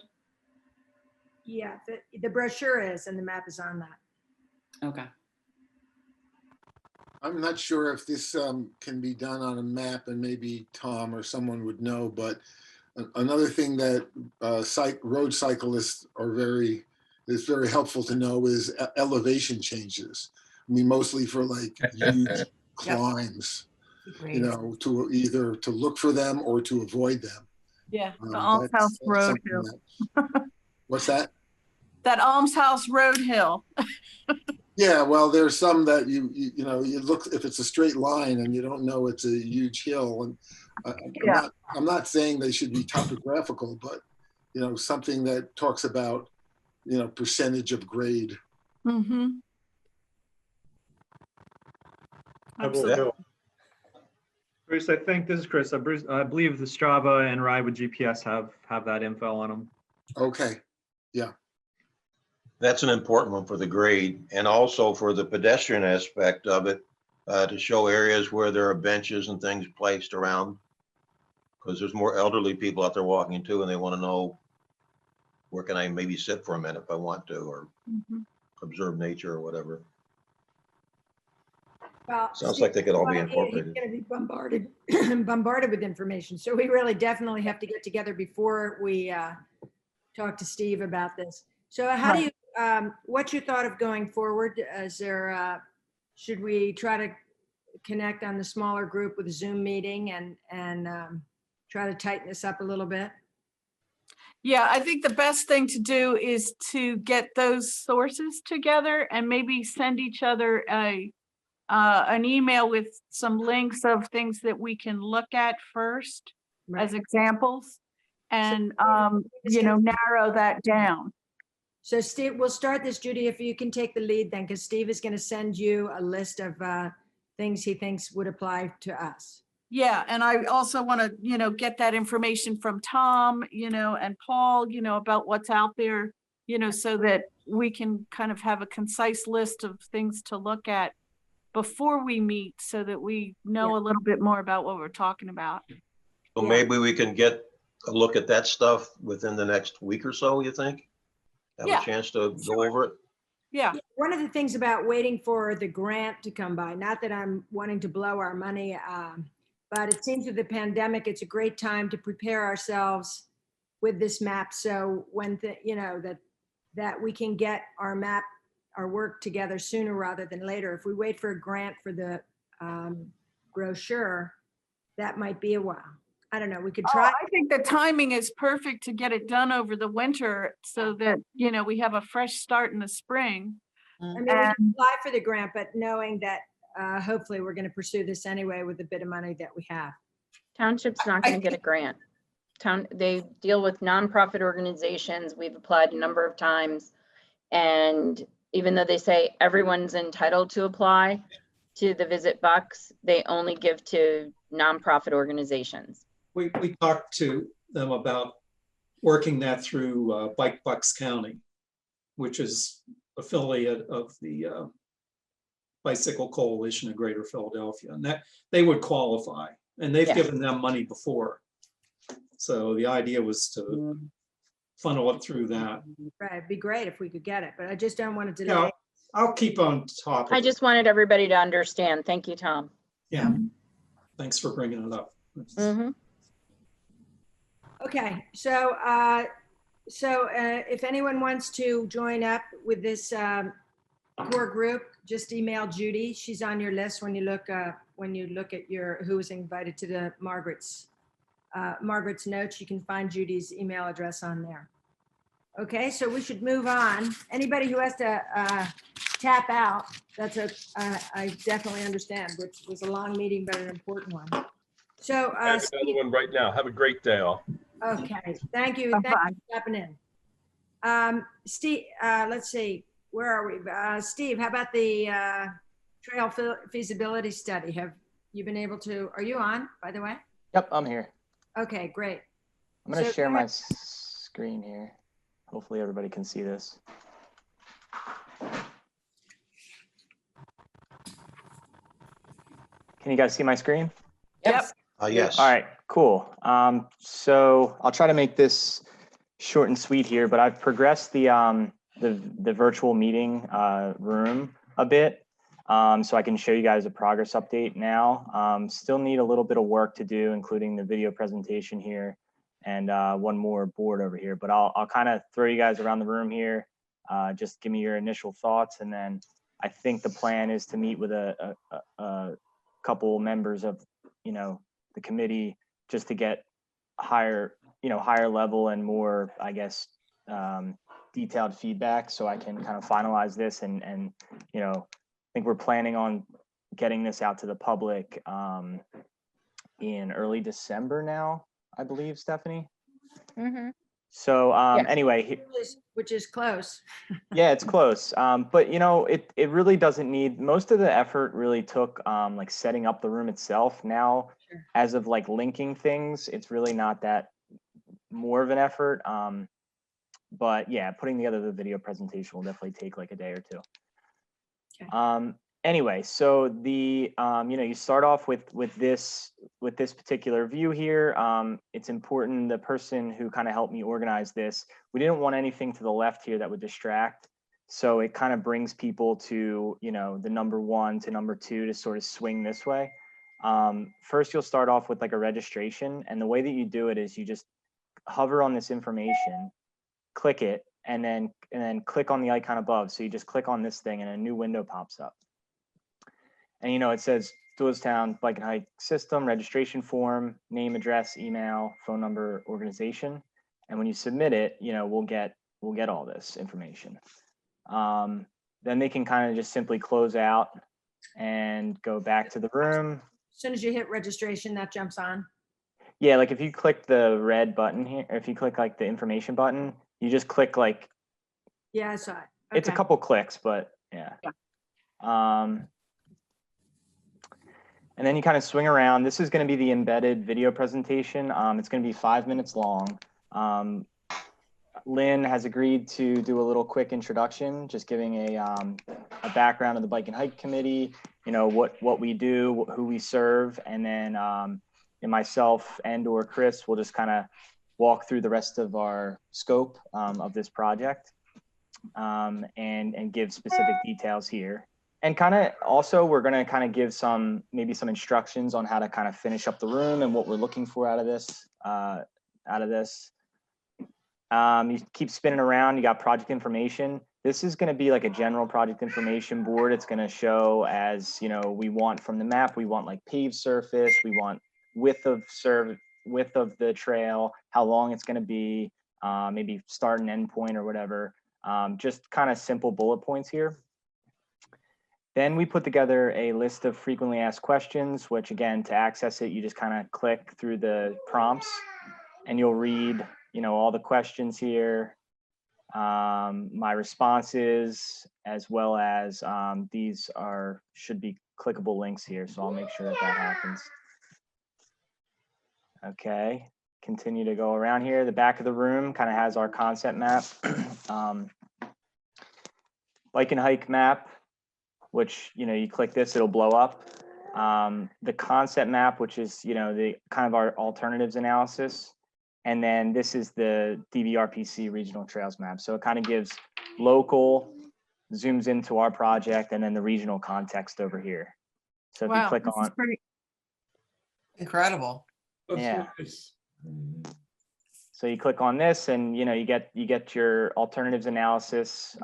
Yeah, the brochure is, and the map is on that. Okay. I'm not sure if this can be done on a map, and maybe Tom or someone would know, but another thing that road cyclists is very helpful to know is elevation changes. I mean, mostly for like huge climbs, you know, to either to look for them or to avoid them. Yeah, the Almshouse Road Hill. What's that? That Almshouse Road Hill. Yeah, well, there's some that you look, if it's a straight line and you don't know it's a huge hill, and I'm not saying they should be topographical, but you know, something that talks about, you know, percentage of grade. Mm-hmm. Absolutely. Bruce, I think this is Chris. I believe the Strava and Ride with GPS have that info on them. Okay, yeah. That's an important one for the grade, and also for the pedestrian aspect of it, to show areas where there are benches and things placed around, because there's more elderly people out there walking too, and they want to know, where can I maybe sit for a minute if I want to, or observe nature or whatever. Well, Sounds like they could all be he's incorporated. going to be bombarded, bombarded with information. So we really definitely have to get together before we talk to Steve about this. So how do you, what's your thought of going forward? Is there, should we try to connect on the smaller group with a Zoom meeting and try to tighten this up a little bit? Yeah, I think the best thing to do is to get those sources together and maybe send each other an email with some links of things that we can look at first as examples and, you know, narrow that down. So Steve, we'll start this, Judy, if you can take the lead then, because Steve is going to send you a list of things he thinks would apply to us. Yeah, and I also want to, you know, get that information from Tom, you know, and Paul, you know, about what's out there, you know, so that we can kind of have a concise list of things to look at before we meet so that we know a little bit more about what we're talking about. So maybe we can get a look at that stuff within the next week or so, you think? Have a chance to go over it? Yeah. One of the things about waiting for the grant to come by, not that I'm wanting to blow our money, but it seems with the pandemic, it's a great time to prepare ourselves with this map. So when, you know, that we can get our map, our work together sooner rather than later. If we wait for a grant for the brochure, that might be a while. I don't know, we could try. I think the timing is perfect to get it done over the winter so that, you know, we have a fresh start in the spring. I mean, we can apply for the grant, but knowing that hopefully we're going to pursue this anyway with the bit of money that we have. Township's not going to get a grant. They deal with nonprofit organizations. We've applied a number of times. And even though they say everyone's entitled to apply to the Visit Bucks, they only give to nonprofit organizations. We talked to them about working that through Bike Bucks County, which is affiliate of the Bicycle Coalition of Greater Philadelphia, and that they would qualify, and they've given them money before. So the idea was to funnel it through that. Right, it'd be great if we could get it, but I just don't want to delay. Yeah, I'll keep on top of I just wanted everybody to understand. Thank you, Tom. Yeah, thanks for bringing it up. Okay, so if anyone wants to join up with this core group, just email Judy. She's on your list when you look at your who was invited to the Margaret's notes. You can find Judy's email address on there. Okay, so we should move on. Anybody who has to tap out, I definitely understand, which was a long meeting, but an important one. So I have another one right now. Have a great day, all. okay, thank you. Thank you for stepping in. Steve, let's see, where are we? Steve, how about the trail feasibility study? Have you been able to, are you on, by the way? Yep, I'm here. Okay, great. I'm going to share my screen here. Hopefully everybody can see this. Can you guys see my screen? Yep. Yes. All right, cool. So I'll try to make this short and sweet here, but I've progressed the virtual meeting room a bit. So I can show you guys a progress update now. Still need a little bit of work to do, including the video presentation here and one more board over here, but I'll kind of throw you guys around the room here. Just give me your initial thoughts. And then I think the plan is to meet with a couple members of, you know, the committee just to get higher level and more, I guess, detailed feedback so I can kind of finalize this and you know, I think we're planning on getting this out to the public in early December now, I believe, Stephanie. So anyway, which is close. yeah, it's close. But you know, it really doesn't need, most of the effort really took like setting up the room itself. Now, as of like linking things, it's really not that more of an effort. But yeah, putting together the video presentation will definitely take like a day or two. Okay. Anyway, so the you know, you start off with this particular view here. It's important, the person who kind of helped me organize this, we didn't want anything to the left here that would distract. So it kind of brings people to, you know, the number 1 to number 2 to sort of swing this way. First, you'll start off with like a registration. And the way that you do it is you just hover on this information, click it, and then click on the icon above. So you just click on this thing and a new window pops up. And, you know, it says Doylestown Bike and Hike System, registration form, name, address, email, phone number, organization. And when you submit it, you know, we'll get all this information. Then they can kind of just simply close out and go back to the room. As soon as you hit registration, that jumps on. Yeah, like if you click the red button here, or if you click like the information button, you just click like, Yeah, I saw it. it's a Okay. couple clicks, but yeah. And then you kind of swing around. This is going to be the embedded video presentation. It's going to be 5 minutes long. Lynn has agreed to do a little quick introduction, just giving a background of the Bike and Hike Committee, you know, what we do, who we serve, and then and myself and/or Chris will just kind of walk through the rest of our scope of this project and give specific details here. And kind of also, we're going to kind of give maybe some instructions on how to kind of finish up the room and what we're looking for out of this. You keep spinning around, you got project information. This is going to be like a general project information board. It's going to show, as you know, we want from the map, we want like paved surface, we want width of the trail, how long it's going to be, maybe start and end point or whatever. Just kind of simple bullet points here. Then we put together a list of frequently asked questions, which again, to access it, you just kind of click through the prompts and you'll read, you know, all the questions here, my responses, as well as these should be clickable links here. So I'll make sure that happens. Okay, continue to go around here. The back of the room kind of has our concept map, bike and hike map, which, you know, you click this, it'll blow up. The concept map, which is, you know, the kind of our alternatives analysis. And then this is the DVRPC regional trails map. So it kind of gives local, zooms into our project, and then the regional context over here. So if you click on, Incredible. yeah. So you click on this, and you know, you get your alternatives analysis.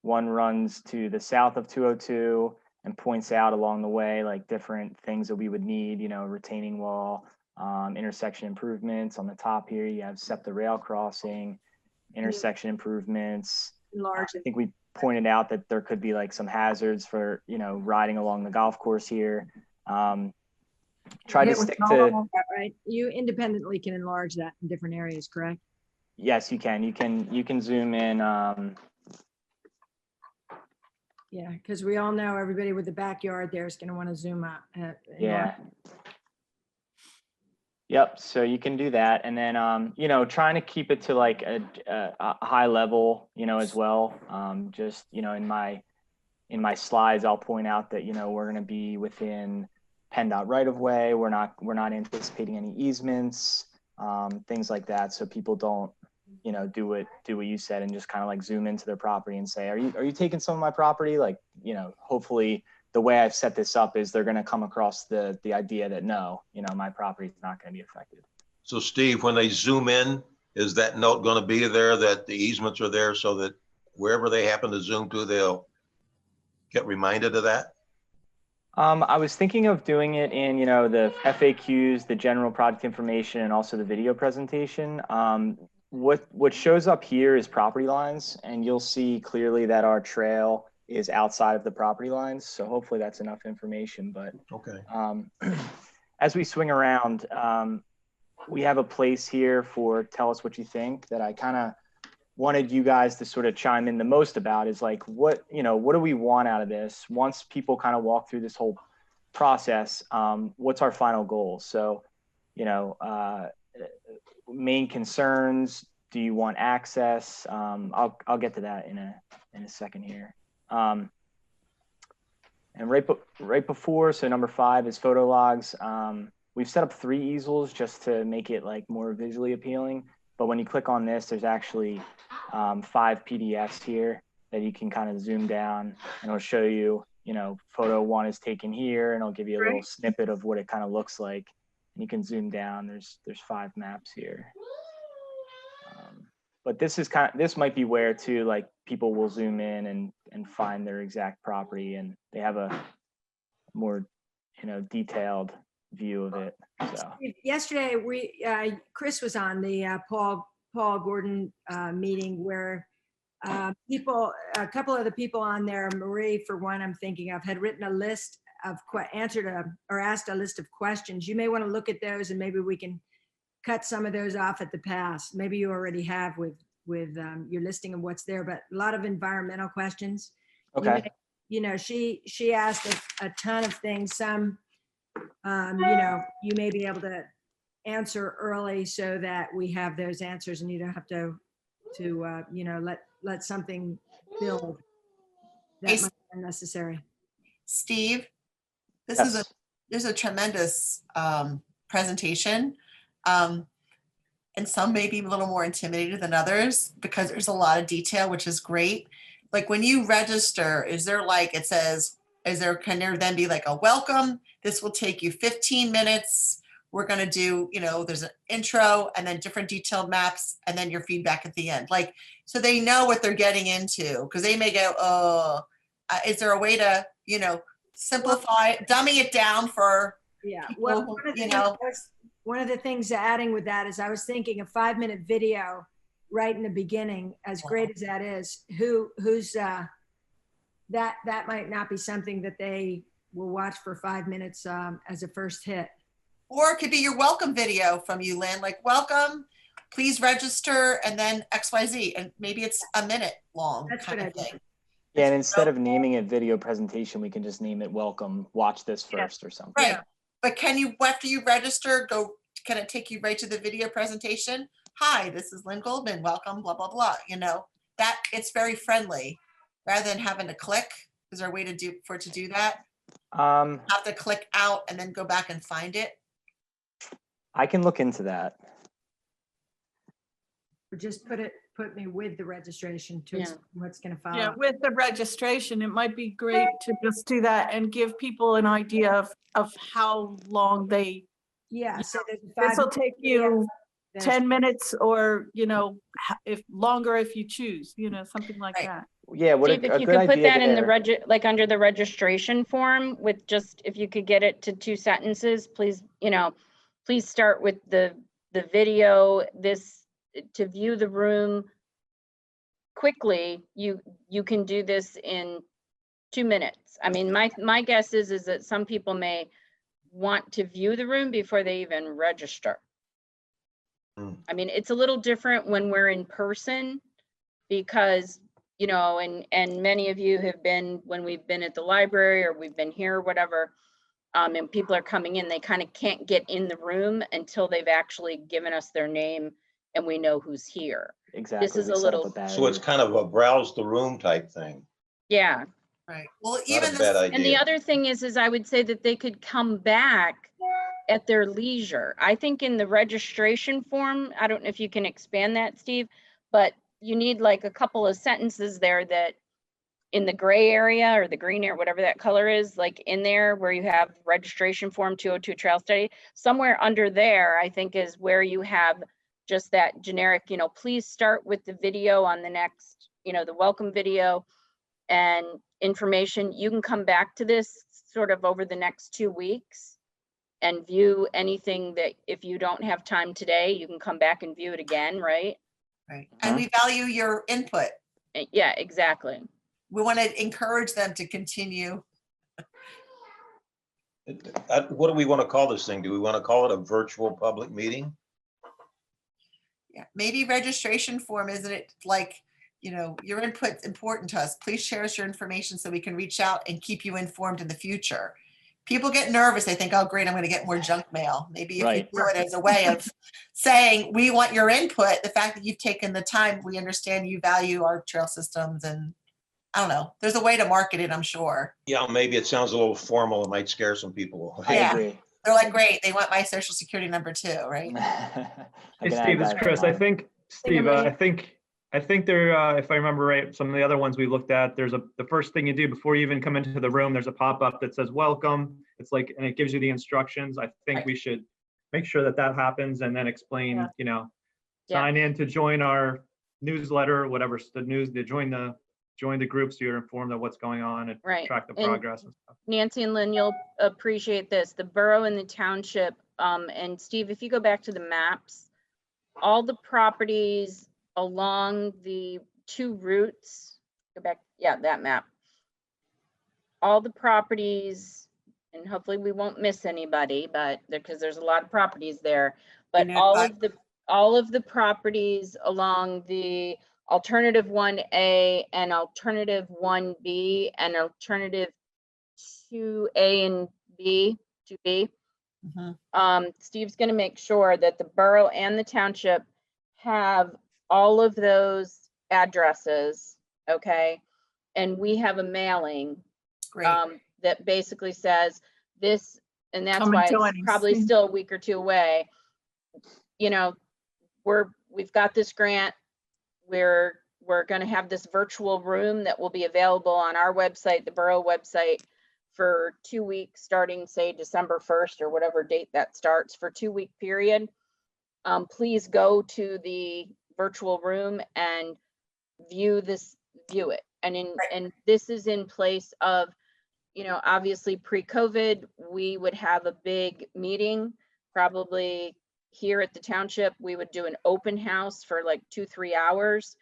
One runs to the south of 202 and points out along the way like different things that we would need, you know, retaining wall, intersection improvements. On the top here, you have SEPTA rail crossing, intersection improvements. I think we pointed out that there could be like some hazards for, you know, riding along the golf course here. Try to stick to that, right? You independently can enlarge that in different areas, correct? Yes, you can. You can zoom in. Yeah, because we all know everybody with the backyard there is going to want to zoom out. Yeah. Yep. So you can do that, and then you know, trying to keep it to like a high level, you know, as well. Just, you know, in my slides, I'll point out that, you know, we're going to be within PennDOT right of way. We're not anticipating any easements, things like that, so people don't, you know, do what you said and just kind of like zoom into their property and say, are you taking some of my property? Like, you know, hopefully the way I've set this up is they're going to come across the idea that no, you know, my property is not going to be affected. So Steve, when they zoom in, is that note going to be there that the easements are there so that wherever they happen to zoom to, they'll get reminded of that? I was thinking of doing it in, you know, the FAQs, the general product information, and also the video presentation. What shows up here is property lines, and you'll see clearly that our trail is outside of the property lines. So hopefully that's enough information. But okay. As we swing around, we have a place here for tell us what you think that I kind of wanted you guys to sort of chime in the most about, is like, what do we want out of this? Once people kind of walk through this whole process, what's our final goal? So, you know, main concerns, do you want access? I'll get to that in a second here. And right before, so number 5 is photo logs. We've set up 3 easels just to make it like more visually appealing. But when you click on this, there's actually 5 PDFs here. that you can kind of zoom down, and it'll show you, you know, photo 1 is taken here, and it'll give you a little snippet of what it kind of looks like. And you can zoom down. There's 5 maps here. But this might be where too, like, people will zoom in and find their exact property, and they have a more, you know, detailed view of it. So Yesterday, Chris was on the Paul Gordon meeting where a couple of the people on there, Marie for one, I'm thinking of, had written a list of asked a list of questions. You may want to look at those, and maybe we can cut some of those off at the pass. Maybe you already have with your listing of what's there, but a lot of environmental questions. okay. You know, she asked a ton of things. Some, you know, you may be able to answer early so that we have those answers, and you don't have to you know, let something build that might be unnecessary. Steve, this Yes. there's a tremendous presentation. And some may be a little more intimidated than others because there's a lot of detail, which is great. Like when you register, is there like, it says, can there then be like a welcome? This will take you 15 minutes. We're going to do, you know, there's an intro and then different detailed maps and then your feedback at the end. Like, so they know what they're getting into, because they may go, is there a way to, you know, simplify, dummy it down for people, Well, you know? one of the things adding with that is I was thinking a 5-minute video right in the beginning, as great as that is, who's that might not be something that they will watch for 5 minutes as a first hit. Or it could be your welcome video from you, Lynn, like, welcome, please register, and then XYZ, and maybe it's a minute long. That's kind what of thing. Yeah, and instead of naming it video presentation, we can just name it welcome, watch this first or something. Right. But can you, after you register, can it take you right to the video presentation? Hi, this is Lynn Goldman. Welcome, blah, blah, blah. You know, that it's very friendly rather than having to click. Is there a way to do that? Have to click out and then go back and find it. I can look into that. Or just put me with the registration to explain what's going to follow. Yeah, with the registration, it might be great to just do that and give people an idea of how long they. Yeah, so this will take you Yeah. 10 minutes, or, you know, if longer if you choose, you know, something like that. Yeah, what Steve, a if you good could put idea that in the there. like under the registration form with just, if you could get it to 2 sentences, please, you know, please start with the video, to view the room quickly, you can do this in 2 minutes. I mean, my guess is that some people may want to view the room before they even register. I mean, it's a little different when we're in person because, you know, and many of you have been, when we've been at the library or we've been here or whatever, and people are coming in, they kind of can't get in the room until they've actually given us their name and we know who's here. Exactly. This is a little, So it's kind of a browse the room type thing. yeah. Right. Well, Not even a bad idea. And the other thing is I would say that they could come back at their leisure. I think in the registration form, I don't know if you can expand that, Steve, but you need like a couple of sentences there that in the gray area or the green area, whatever that color is, like in there where you have registration form 202 trail study, somewhere under there, I think is where you have just that generic, you know, please start with the video on the next, you know, the welcome video and information. You can come back to this sort of over the next 2 weeks and view anything that if you don't have time today, you can come back and view it again, right? Right. And we value your input. Yeah, exactly. We want to encourage them to continue. What do we want to call this thing? Do we want to call it a virtual public meeting? Yeah, maybe registration form, isn't it like, you know, your input's important to us. Please share us your information so we can reach out and keep you informed in the future. People get nervous. They think, oh, great, I'm going to get more junk mail. Maybe if you do it as a way of saying, we want your input, the fact that you've taken the time, we understand you value our trail systems, and I don't know, there's a way to market it, I'm sure. Yeah, maybe it sounds a little formal. It might scare some people away. Yeah, they're like, great, they want my social security number too, right? Hey, Steve, it's Chris. I think I think there, if I remember right, some of the other ones we looked at, the first thing you do before you even come into the room, there's a pop-up that says welcome. It's like, and it gives you the instructions. I think Right. we should make sure that that happens and then explain, Yeah. you know, Yeah. sign in to join our newsletter, whatever's the news, join the group so you're informed of what's going on and Right. track the And progress and stuff. Nancy and Lynn, you'll appreciate this. The borough and the township, and Steve, if you go back to the maps, all the properties along the two routes, go back, yeah, that map. All the properties, and hopefully we won't miss anybody, but because there's a lot of properties there, but know, all of the properties along the alternative 1A and alternative 1B and alternative 2A and B, 2B. Steve's gonna make sure that the borough and the township have all of those addresses, okay? And we have a mailing Great. that basically says this, and that's Come and why join it's us. probably still a week or two away. You know, we've got this grant. We're gonna have this virtual room that will be available on our website, the borough website, for 2 weeks, starting say December 1st or whatever date that starts, for 2-week period. Please go to the virtual room and view it. And this is in place of, you know, obviously pre-COVID, we would have a big meeting, probably here at the township. We would do an open house for like 2-3 hours.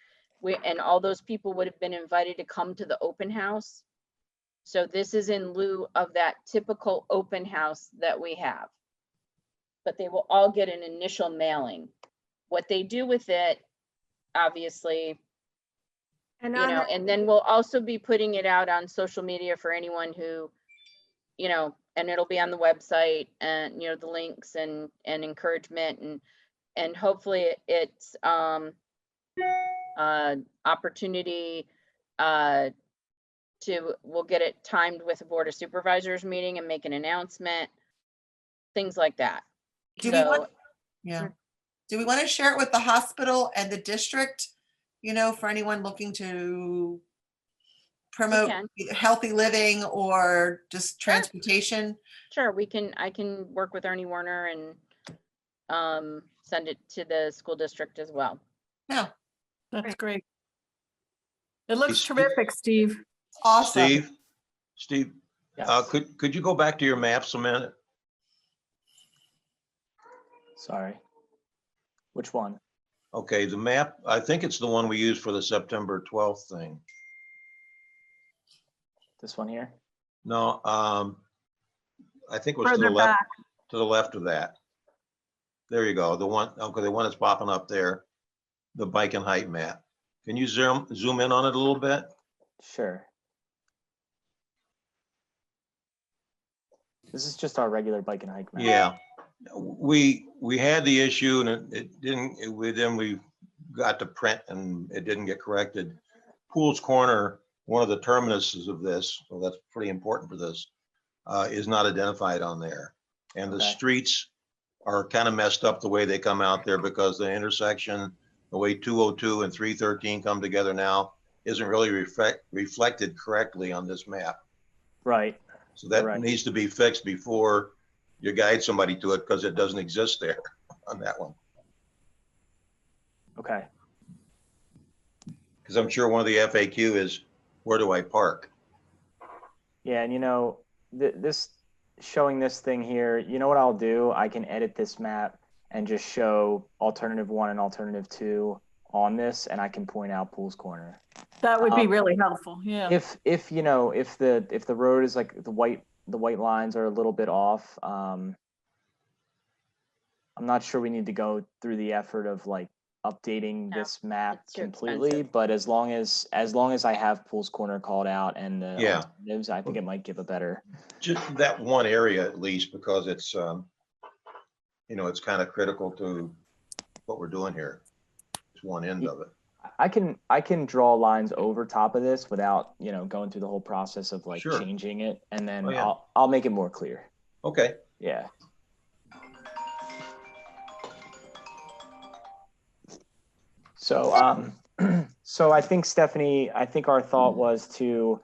And all those people would have been invited to come to the open house. So this is in lieu of that typical open house that we have. But they will all get an initial mailing. What they do with it, obviously, And you know, and then we'll also be putting it out on social media for anyone who, you know, and it'll be on the website and, you know, the links and encouragement and hopefully it's opportunity we'll get it timed with the Board of Supervisors meeting and make an announcement, things like that. Do we want to share it with the hospital and the district, you know, for anyone looking to promote healthy living or just transportation? Sure, I can work with Ernie Warner and send it to the school district as well. Yeah. That's great. It looks terrific, Steve. Awesome. Steve, Yes. could you go back to your maps a minute? Sorry. Which one? Okay, the map, I think it's the one we used for the September 12th thing. This one here? No, I think it was to Further the left, back. to the left of that. There you go. The one, okay, the one that's popping up there, the bike and height map. Can you zoom in on it a little bit? Sure. This is just our regular bike and hike map. Yeah, we had the issue and it didn't, then we got to print and it didn't get corrected. Pools Corner, one of the terminuses of this, so that's pretty important for this, is not identified on there. And the streets are kind of messed up the way they come out there because the intersection, the way 202 and 313 come together now, isn't really reflected correctly on this map. Right. So that needs to be fixed before you guide somebody to it because it doesn't exist there on that one. Okay. Because I'm sure one of the FAQ is, where do I park? Yeah, and you know, this showing this thing here, you know what I'll do? I can edit this map and just show alternative 1 and alternative 2 on this, and I can point out Pools Corner. That would be really helpful. Yeah. If you know, if the road is like the white lines are a little bit off, I'm not sure we need to go through the effort of like updating this map completely, but as long as I have Pools Corner called out and the alternatives, I think it might give a better. Just that one area at least, because it's, you know, it's kind of critical to what we're doing here. It's one end of it. I can draw lines over top of this without, you know, going through the whole process of like changing it, and then I'll make it more clear. Okay. Yeah. So So I think, Stephanie, I think our thought was to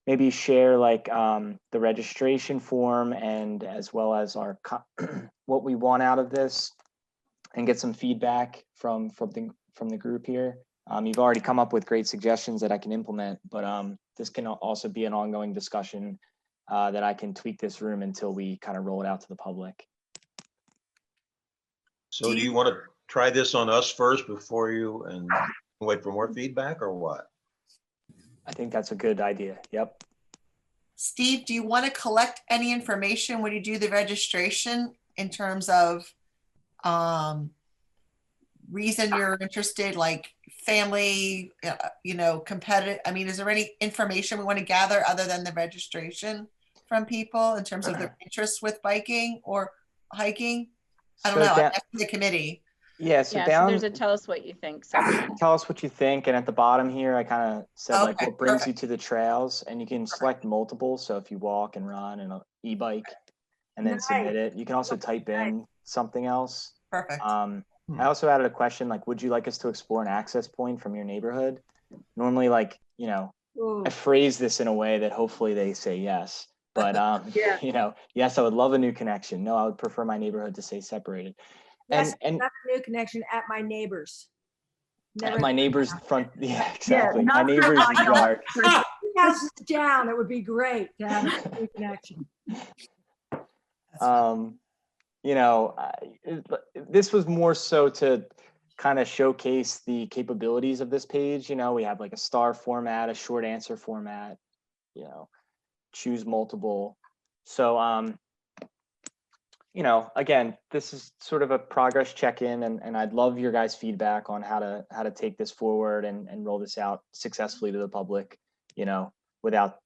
maybe share like the registration form and as well as our what we want out of this, and get some feedback from the group here. You've already come up with great suggestions that I can implement, but this can also be an ongoing discussion that I can tweak this room until we kind of roll it out to the public. So do you want to try this on us first before you and wait for more feedback, or what? I think that's a good idea. Yep. Steve, do you want to collect any information when you do the registration in terms of reason you're interested, like family, competitive? I mean, is there any information we want to gather other than the registration from people in terms of their interest with biking or hiking? I don't know. I'm asking the committee. Yeah, so Yeah, down, so there's a tell us what you think section. tell us what you think. And at the bottom here, I kind of said like Okay, what brings you perfect. to the trails, and you can select multiple. So if you walk and run and an e-bike and then Nice. submit it, you can also type in something else. Perfect. I also added a question like, would you like us to explore an access point from your neighborhood? Normally, like, Ooh. I phrase this in a way that hopefully they say yes. But, Yeah. yes, I would love a new connection. No, I would prefer my neighborhood to stay separated. Yes, And not a new connection at my neighbor's. at my neighbor's front, yeah, exactly. Yeah, my not neighbor's yard. 2 houses down, it would be great to have a new connection. This was more so to kind of showcase the capabilities of this page. We have like a star format, a short answer format, choose multiple. So, again, this is sort of a progress check-in, and I'd love your guys' feedback on how to take this forward and roll this out successfully to the public, without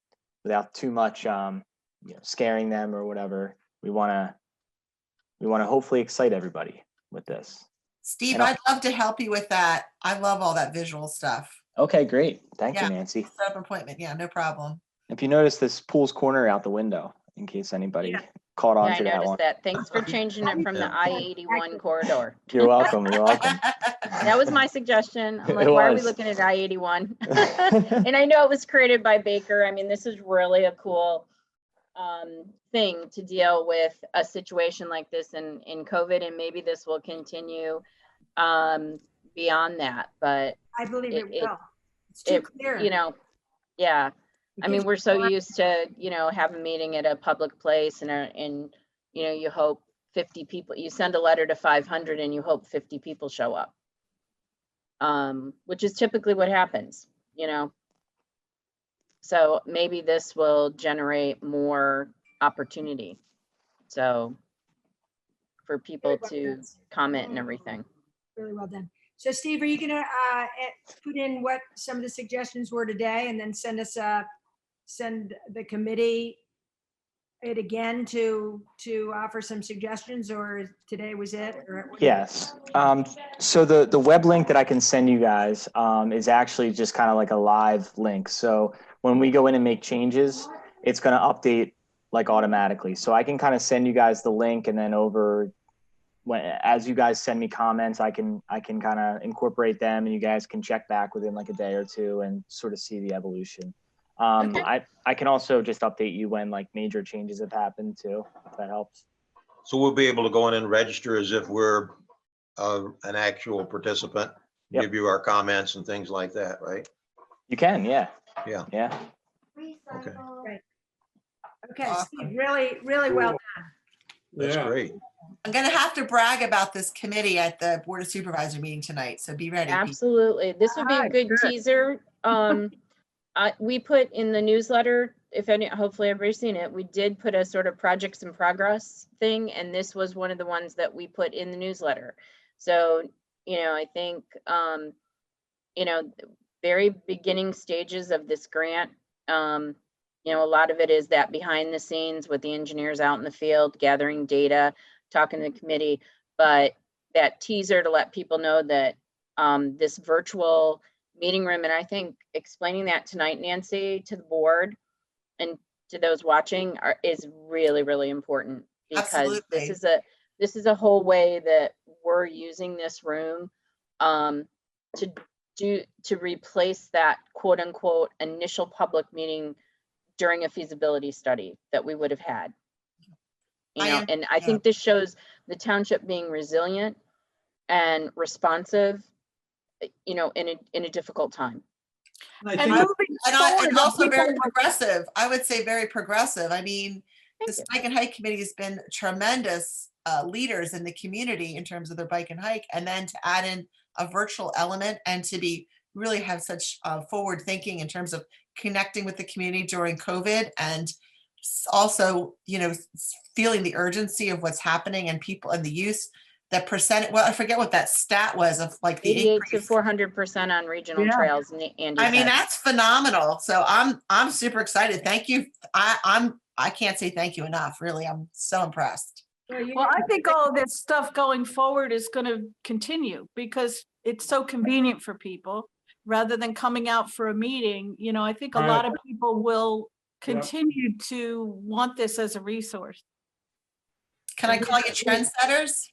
too much, scaring them or whatever. We want to hopefully excite everybody with this. Steve, I'd love to help you with that. I love all that visual stuff. Okay, great. Thank you, Nancy. Set up an appointment. Yeah, no problem. If you notice, this pulls corner out the window in case anybody caught on Yeah, I to that noticed one. that. Thanks for changing it from the I-81 corridor. You're welcome. You're welcome. That was my suggestion. I'm like, It why are we was. looking at I-81? And I know it was created by Baker. I mean, this is really a cool thing to deal with a situation like this in COVID, and maybe this will continue beyond that. But I believe it will. It's too clear. Yeah. I mean, we're so used to, have a meeting at a public place and you hope 50 people, you send a letter to 500 and you hope 50 people show up. Which is typically what happens, So maybe this will generate more opportunity. So for people to comment and everything. Really well done. So Steve, are you gonna put in what some of the suggestions were today and then send the committee it again to offer some suggestions, or today was it? Or Yes. So the web link that I can send you guys is actually just kind of like a live link. So when we go in and make changes, it's going to update like automatically. So I can kind of send you guys the link, and then as you guys send me comments, I can kind of incorporate them, and you guys can check back within like a day or two and sort of see the evolution. I can also just update you when like major changes have happened too, if that helps. So we'll be able to go in and register as if we're an actual participant, give you our comments and things like that, right? You can, yeah. Yeah. Yeah. Okay. Great. Okay, Steve, really, really well done. That's great. I'm going to have to brag about this committee at the Board of Supervisor meeting tonight. So be ready. Absolutely. This would be a good teaser. We put in the newsletter, hopefully everybody's seen it, we did put a sort of projects in progress thing, and this was one of the ones that we put in the newsletter. So, I think, very beginning stages of this grant, a lot of it is that behind the scenes with the engineers out in the field, gathering data, talking to the committee, but that teaser to let people know that this virtual meeting room, and I think explaining that tonight, Nancy, to the board and to those watching is really, really important, because Absolutely. this is a whole way that we're using this room to replace that quote unquote initial public meeting during a feasibility study that we would have had. You know, and I think this shows the township being resilient and responsive, you know, in a difficult time. And And also very progressive. I would say very progressive. I mean, the Bike and Hike Committee has been tremendous leaders in the community in terms of their bike and hike, and then to add in a virtual element and to be really have such forward thinking in terms of connecting with the community during COVID, and also, you know, feeling the urgency of what's happening and people and the use. That percent, well, I forget what that stat was of like the 88 to 400% on regional trails. Andy I mean, said. that's phenomenal. So I'm super excited. Thank you. I can't say thank you enough. Really, I'm so impressed. Well, I think all of this stuff going forward is going to continue because it's so convenient for people rather than coming out for a meeting. You know, I think a lot of people will continue to want this as a resource. Can I call you trendsetters?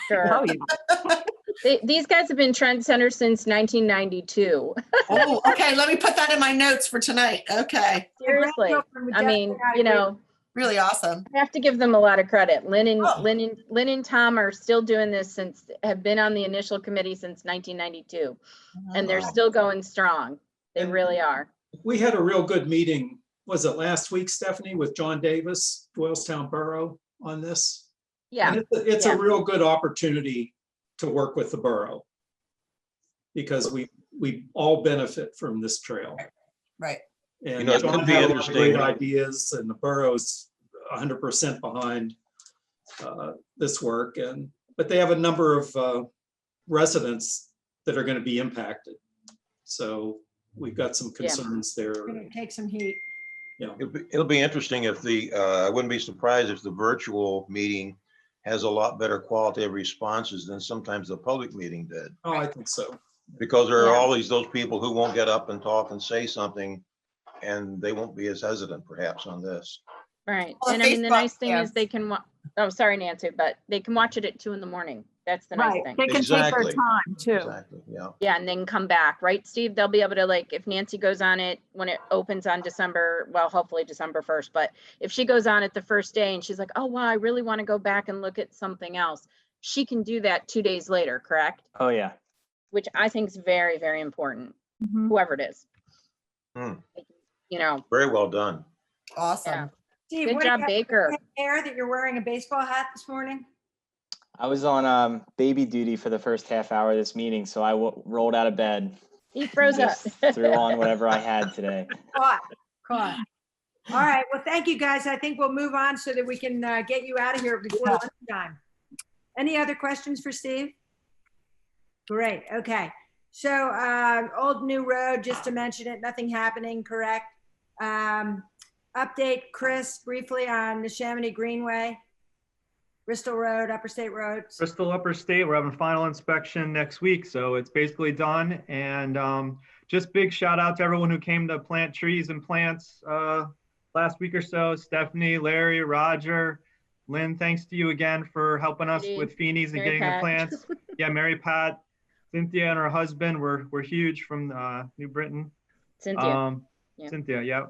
Sure. Oh, yeah. These guys have been trendsetters since 1992. Oh, okay. Let me put that in my notes for tonight. Okay. Seriously. I mean, you know, really awesome. I have to give them a lot of credit. Lynn and Tom are still doing this have been on the initial committee since 1992, and they're still going strong. They really are. We had a real good meeting. Was it last week, Stephanie, with John Davis, Doylestown Borough on this? Yeah. And it's a real good opportunity to work with the borough because we all benefit from this trail. Right. And You know, it John could be had a lot of great interesting. ideas, and the borough's 100% behind this work. But they have a number of residents that are going to be impacted. So we've got some concerns there. Gonna take some heat. Yeah. It'll be interesting if I wouldn't be surprised if the virtual meeting has a lot better quality of responses than sometimes the public meeting did. Oh, I think so. Because there are always those people who won't get up and talk and say something, and they won't be as hesitant perhaps on this. Right. Well, And I mean, the nice thing yeah. is they can, oh, sorry, Nancy, but they can watch it at 2 a.m. That's the nice thing. They can take their time too. Exactly, yeah. Yeah, and then come back, right, Steve? They'll be able to, like, if Nancy goes on it when it opens on December, well, hopefully December 1st, but if she goes on it the first day and she's like, oh, wow, I really want to go back and look at something else, she can do that 2 days later, correct? Oh, yeah. Which I think is very, very important, whoever it is. You know. Very well done. Awesome. Yeah. Steve, Good what do you job, have Baker. hair that you're wearing a baseball hat this morning? I was on baby duty for the first half hour of this meeting, so I rolled out of bed. He froze up. Threw on whatever I had today. Caught. All right. Well, thank you, guys. I think we'll move on so that we can get you out of here before lunchtime. Any other questions for Steve? Great. Okay. So Old New Road, just to mention it, nothing happening, correct? Update, Chris, briefly on the Chamonix Greenway, Bristol Road, Upper State Road. Bristol Upper State, we're having final inspection next week, so it's basically done. And just big shout out to everyone who came to plant trees and plants last week or so. Stephanie, Larry, Roger, Lynn, thanks to you again for helping us with Feeney's and getting the plants. Yeah, Mary Pat, Cynthia and her husband were huge from New Britain. Cynthia. Cynthia, yeah.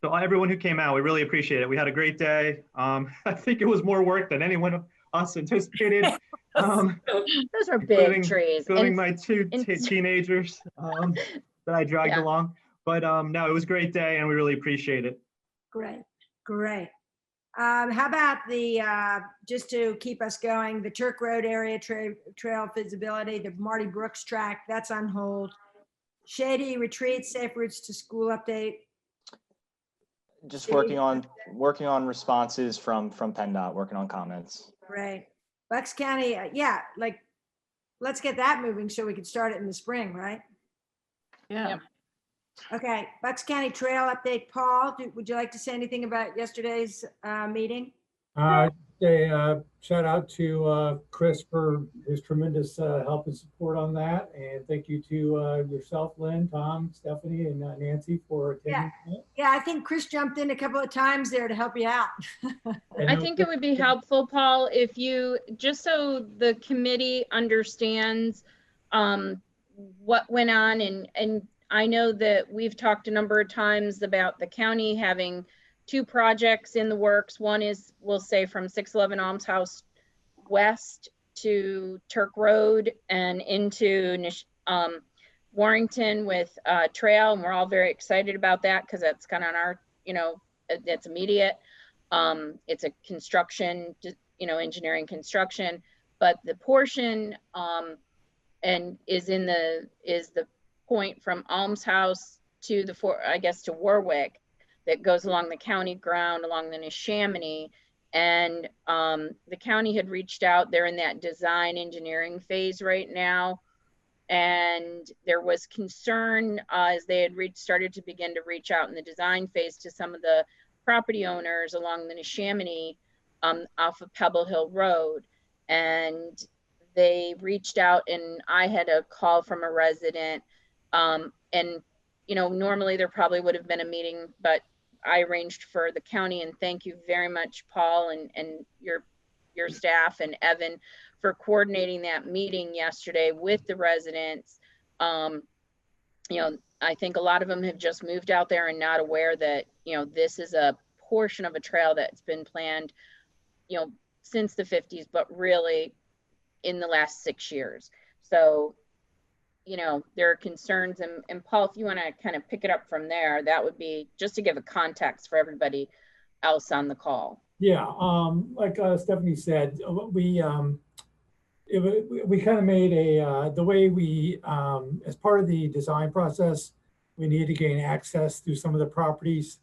So everyone who came out, we really appreciate it. We had a great day. I think it was more work than anyone of us anticipated. Those are big trees. Including my two teenagers that I dragged along. But no, it was a great day and we really appreciate it. Great. How about the, just to keep us going, the Turk Road area trail visibility, the Marty Brooks track, that's on hold. Shady Retreat, Safe Routes to School update. Just working on responses from PennDOT, working on comments. Right. Bucks County, yeah, like, let's get that moving so we can start it in the spring, right? Yeah. Yep. Okay, Bucks County Trail update. Paul, would you like to say anything about yesterday's meeting? Shout out to Chris for his tremendous help and support on that. And thank you to yourself, Lynn, Tom, Stephanie, and Nancy for attending. Yeah, I think Chris jumped in a couple of times there to help you out. I think it would be helpful, Paul, if you, just so the committee understands what went on, and I know that we've talked a number of times about the county having 2 projects in the works. One is, we'll say, from 611 Alms House west to Turk Road and into Warrington with trail, and we're all very excited about that because that's kind of on our, it's immediate. It's a construction, engineering construction, but the portion and is the point from Alms House to to Warwick that goes along the county ground along the Neshaminy. And the county had reached out. They're in that design engineering phase right now. And there was concern as they had started to begin to reach out in the design phase to some of the property owners along the Neshaminy off of Pebble Hill Road. And they reached out, and I had a call from a resident. And, normally there probably would have been a meeting, but I arranged for the county, and thank you very much, Paul, and your staff and Evan for coordinating that meeting yesterday with the residents. I think a lot of them have just moved out there and not aware that, this is a portion of a trail that's been planned, since the 50s, but really in the last 6 years. So, there are concerns, and Paul, if you want to kind of pick it up from there, that would be just to give a context for everybody else on the call. Yeah, like Stephanie said, we kind of made the way we, as part of the design process, we need to gain access to some of the properties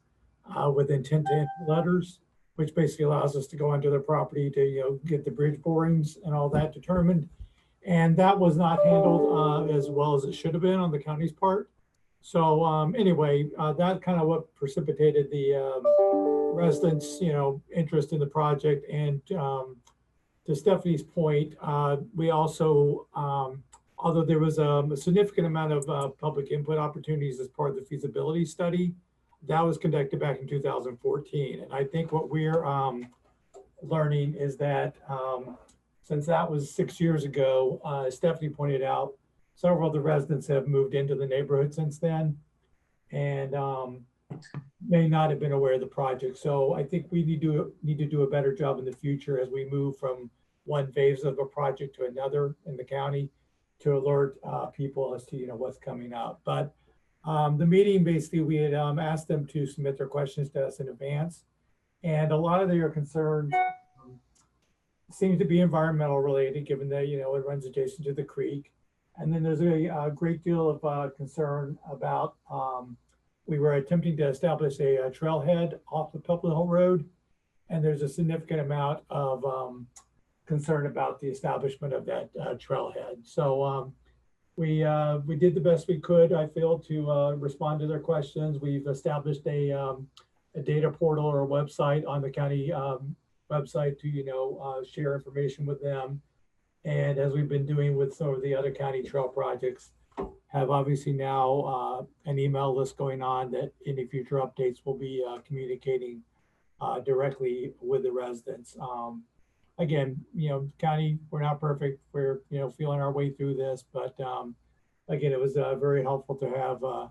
with intent to enter letters, which basically allows us to go onto their property to, get the bridge borings and all that determined. And that was not handled as well as it should have been on the county's part. So anyway, that kind of what precipitated the residents, interest in the project. And to Stephanie's point, we also, although there was a significant amount of public input opportunities as part of the feasibility study, that was conducted back in 2014. And I think what we're learning is that since that was 6 years ago, as Stephanie pointed out, several of the residents have moved into the neighborhood since then and may not have been aware of the project. So I think we need to do a better job in the future as we move from one phase of a project to another in the county to alert people as to what's coming up. But the meeting, basically, we had asked them to submit their questions to us in advance, and a lot of their concerns seems to be environmental related, given that it runs adjacent to the creek. And then there's a great deal of concern about we were attempting to establish a trailhead off the Pebble Hill Road, and there's a significant amount of concern about the establishment of that trailhead. So we did the best we could, I feel, to respond to their questions. We've established a data portal or a website on the county website to share information with them. And as we've been doing with some of the other county trail projects, have obviously now an email list going on that any future updates will be communicating directly with the residents. Again, county, we're not perfect. We're, feeling our way through this, but again, it was very helpful to have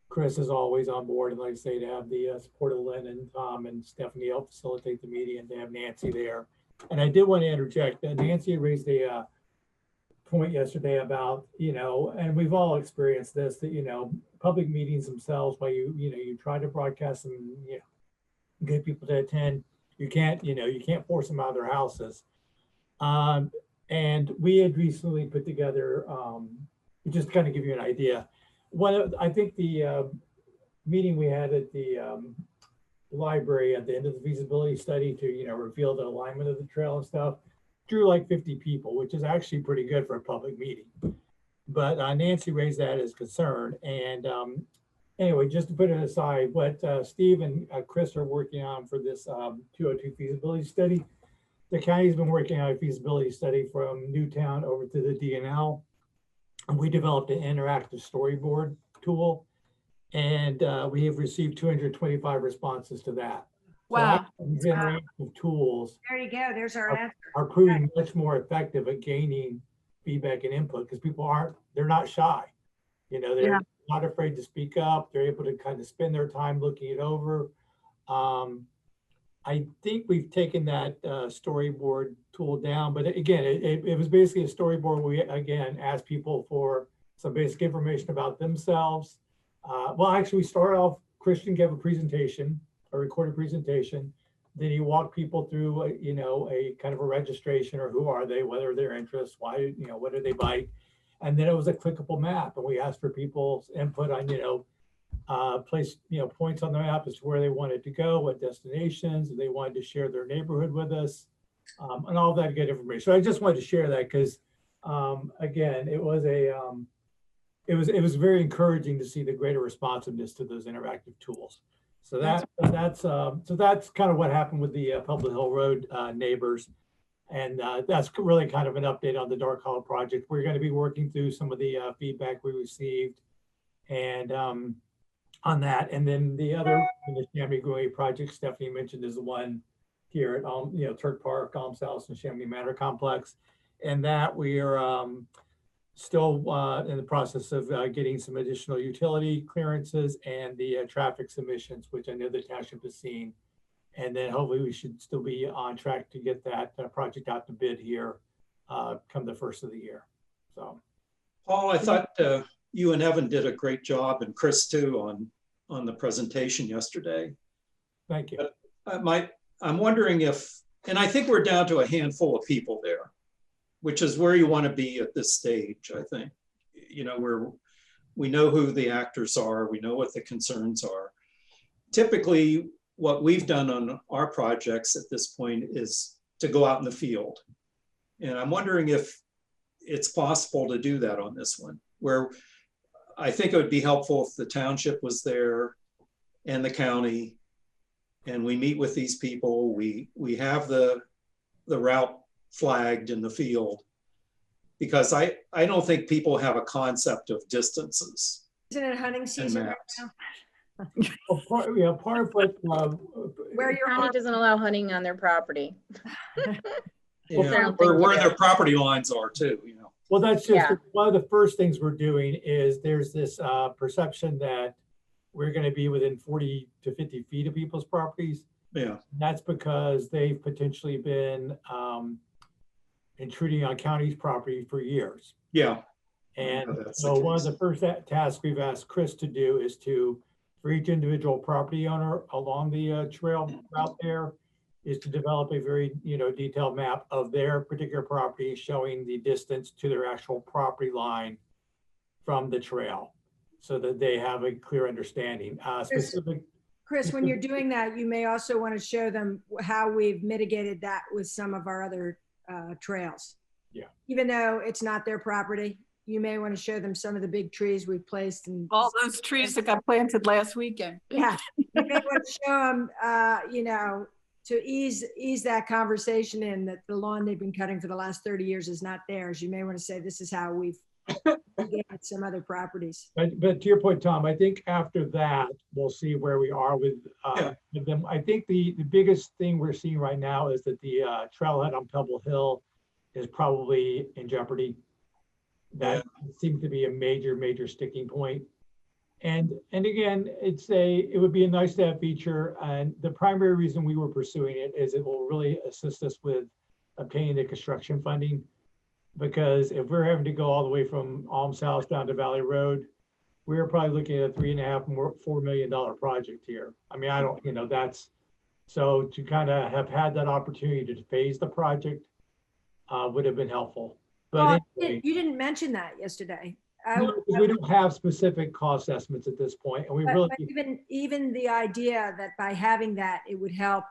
Chris, as always, on board, and like I say, to have the support of Lynn and Tom and Stephanie help facilitate the meeting, and to have Nancy there. And I did want to interject that Nancy raised a point yesterday about, and we've all experienced this, that, public meetings themselves, while you try to broadcast them, get people to attend, you can't force them out of their houses. And we had recently put together, just to kind of give you an idea, I think the meeting we had at the library at the end of the feasibility study to, reveal the alignment of the trail and stuff, drew like 50 people, which is actually pretty good for a public meeting. But Nancy raised that as concern. And anyway, just to put it aside, what Steve and Chris are working on for this 202 feasibility study, the county's been working on a feasibility study from Newtown over to the DNL. And we developed an interactive storyboard tool, and we have received 225 responses to that. Wow. So interactive tools There you go. There's our answer. are proving much more effective at gaining feedback and input, because they're not shy. You know, they're Yeah. not afraid to speak up. They're able to kind of spend their time looking it over. I think we've taken that storyboard tool down, but again, it was basically a storyboard. We, again, asked people for some basic information about themselves. Well, actually, we started off, Christian gave a presentation, a recorded presentation. Then he walked people through, a kind of a registration, or who are they, what are their interests, why, what do they like? And then it was a clickable map, and we asked for people's input on, place, points on the map as to where they wanted to go, what destinations, and they wanted to share their neighborhood with us, and all that good information. So I just wanted to share that because, again, it was it was very encouraging to see the greater responsiveness to those interactive tools. So that's kind of what happened with the Pebble Hill Road neighbors. And that's really kind of an update on the Dark Hollow project. We're going to be working through some of the feedback we received and on that. And then the other, the Chamonix Growing project Stephanie mentioned is the one here at Turk Park, Alms House and Chamonix Manor Complex. And that we are still in the process of getting some additional utility clearances and the traffic submissions, which I know the township has seen. And then hopefully we should still be on track to get that project out to bid here come the first of the year. So, Paul, I thought you and Evan did a great job, and Chris too, on the presentation yesterday. Thank you. But I'm wondering if, and I think we're down to a handful of people there, which is where you want to be at this stage, I think. Where we know who the actors are, we know what the concerns are. Typically, what we've done on our projects at this point is to go out in the field. And I'm wondering if it's possible to do that on this one, where I think it would be helpful if the township was there and the county, and we meet with these people, we have the route flagged in the field, because I don't think people have a concept of distances. Isn't it hunting season right now? Well, part of what Where your County doesn't allow hunting on their property. Where their property lines are too. Well, that's just one of the first things we're doing is there's this perception that we're going to be within 40 to 50 feet of people's properties. Yeah. That's because they've potentially been intruding on county's property for years. Yeah. And so one of the first tasks we've asked Chris to do is for each individual property owner along the trail route there, is to develop a very detailed map of their particular property, showing the distance to their actual property line from the trail, so that they have a clear understanding. Chris, when you're doing that, you may also want to show them how we've mitigated that with some of our other trails. Yeah. Even though it's not their property, you may want to show them some of the big trees we've placed. And all those trees that got planted last weekend. Yeah, you may want to show them, to ease that conversation in, that the lawn they've been cutting for the last 30 years is not theirs. You may want to say, this is how we've mitigated some other properties. But to your point, Tom, I think after that, we'll see where we are with them. I think the biggest thing we're seeing right now is that the trailhead on Pebble Hill is probably in jeopardy. That seems to be a major sticking point. And again, it would be a nice to have feature. And the primary reason we were pursuing it is it will really assist us with obtaining the construction funding. Because if we're having to go all the way from Alms House down to Valley Road, we're probably looking at a $3.5–4 million project here. I mean, that's, so to kind of have had that opportunity to phase the project would have been helpful. But anyway, you didn't mention that yesterday. We don't have specific cost estimates at this point, and but even the idea that by having that, it would help,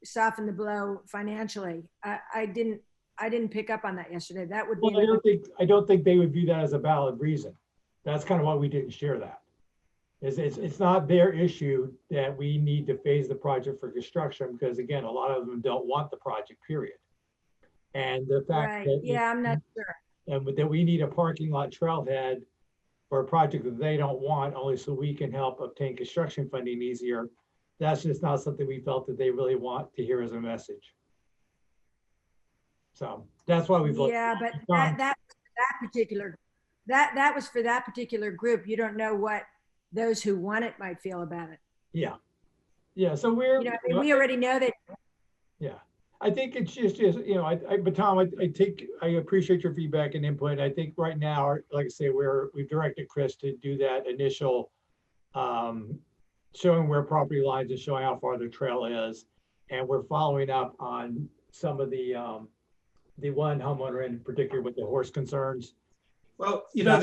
soften the blow financially. I didn't pick up on that yesterday. That would be. Well, I don't think they would view that as a valid reason. That's kind of why we didn't share that. It's not their issue that we need to phase the project for construction, because again, a lot of them don't want the project, period. And the fact that I'm not sure. And that we need a parking lot trailhead for a project that they don't want, only so we can help obtain construction funding easier. That's just not something we felt that they really want to hear as a message. So that's why we've looked. Yeah, but that was for that particular group. You don't know what those who want it might feel about it. Yeah. Yeah. So we're, You know, I mean, we already know that. yeah. I think it's just, you know, but Tom, I appreciate your feedback and input. I think right now, like I say, we've directed Chris to do that initial showing where property lines and showing how far the trail is. And we're following up on some of the one homeowner in particular with the horse concerns. Well, you know,